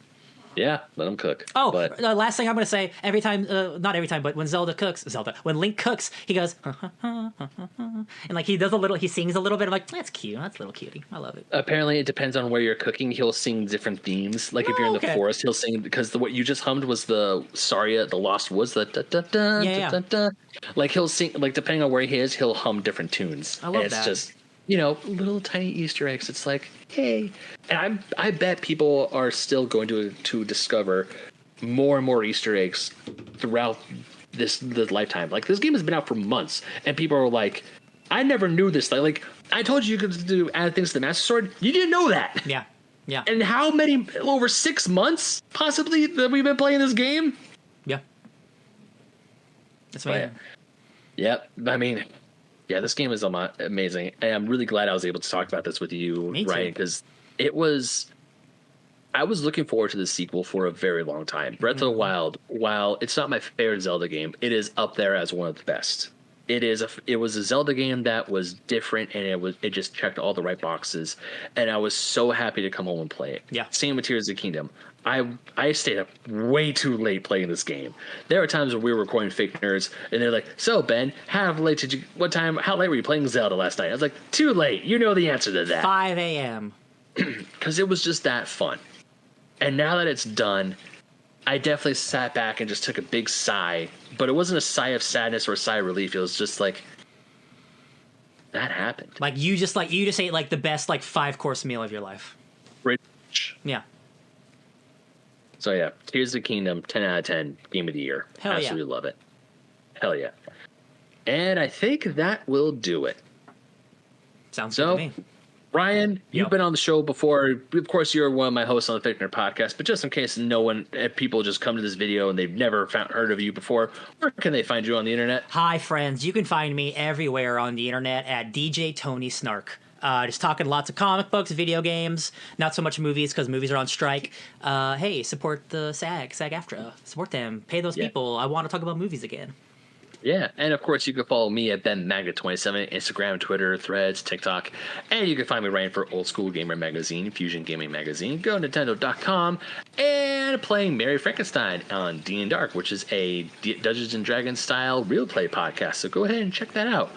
Yeah, let them cook. Oh, but the last thing I'm going to say, every time, not every time, but when when Link cooks, he goes, and like he sings a little bit. I'm like, that's cute. That's a little cutie. I love it. Apparently, it depends on where you're cooking. He'll sing different themes. Like if you're in the forest, he'll sing, because what you just hummed was the Saria, the Lost Woods, the da da da da da. Like he'll sing, like depending on where he is, he'll hum different tunes. I love that. It's just, little tiny Easter eggs. It's like, hey, and I bet people are still going to discover more and more Easter eggs throughout this lifetime. Like this game has been out for months, and people are like, I never knew this. Like I told you could add things to the Master Sword. You didn't know that. Yeah. And how many, over 6 months possibly, that we've been playing this game? Yeah. That's amazing. Yep. I mean, yeah, this game is amazing. And I'm really glad I was able to talk about this with you, Ryan, because I was looking forward to the sequel for a very long time. Breath of the Wild, while it's not my favorite Zelda game, it is up there as one of the best. It was a Zelda game that was different, and it just checked all the right boxes, and I was so happy to come home and play it. Yeah. Same with Tears of the Kingdom. I stayed up way too late playing this game. There were times when we were recording Fake Nerds, and they're like, "So Ben, how late were you playing Zelda last night?" I was like, "Too late. You know the answer to that." 5 a.m. Because it was just that fun. And now that it's done, I definitely sat back and just took a big sigh. But it wasn't a sigh of sadness or a sigh of relief. It was just like, that happened. Like you just ate like the best like 5-course meal of your life. Rich. Yeah. So yeah, Tears of the Kingdom, 10 out of 10, game of the year. Hell Absolutely love it. Hell yeah. And I think that will do it. Sounds good to me. Ryan, you've been on the show before. Of course, you're one of my hosts on the Fake Nerd podcast, but just in case people just come to this video and they've never heard of you before, where can they find you on the internet? Hi, friends. You can find me everywhere on the internet at DJ Tony Snark. Just talking lots of comic books, video games, not so much movies because movies are on strike. Hey, support the SAG-AFTRA. Support them. Pay those people. I want to talk about movies again. Yeah, and of course you can follow me at BenMagnet27, Instagram, Twitter, Threads, TikTok, and you can find me writing for Old School Gamer Magazine, Fusion Gaming Magazine, go to Nintendo.com, and playing Mary Frankenstein on D & Dark, which is a Dungeons & Dragons style real play podcast, so go ahead and check that out.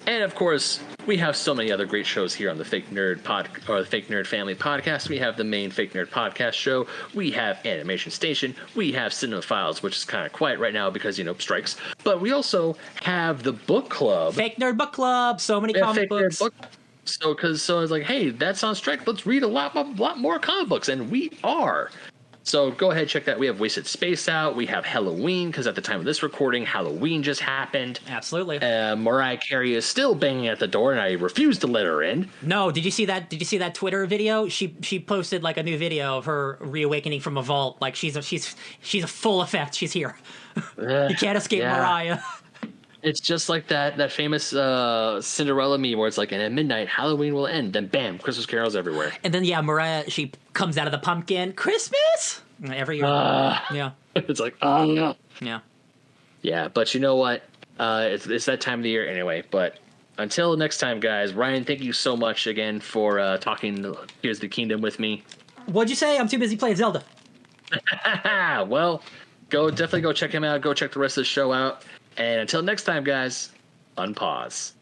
And of course, we have so many other great shows here on the Fake Nerd the Fake Nerd Family podcast. We have the main Fake Nerd podcast show. We have Animation Station. We have Cinema Files, which is kind of quiet right now because strikes. But we also have the book club, Fake Nerd Book Club. So many comic books. So I was like, hey, that's on strike. Let's read a lot more comic books, and we are. So go ahead and check that. We have Wasted Space out. We have Halloween, because at the time of this recording, Halloween just happened. Absolutely. Mariah Carey is still banging at the door, and I refuse to let her in. No, did you see that? Did you see that Twitter video? She posted like a new video of her reawakening from a vault. Like she's a full effect. She's here. You can't escape Mariah. It's just like that famous Cinderella meme where it's like, and at midnight, Halloween will end. Then bam, Christmas carols everywhere. And then, Mariah, she comes out of the pumpkin. Christmas? Every year. Yeah. It's like, oh, no. Yeah. Yeah, but you know what? It's that time of the year anyway. But Until next time, guys. Ryan, thank you so much again for talking Tears of the Kingdom with me. What'd you say? I'm too busy playing Zelda. Well, definitely go check him out. Go check the rest of the show out. And until next time, guys, unpause.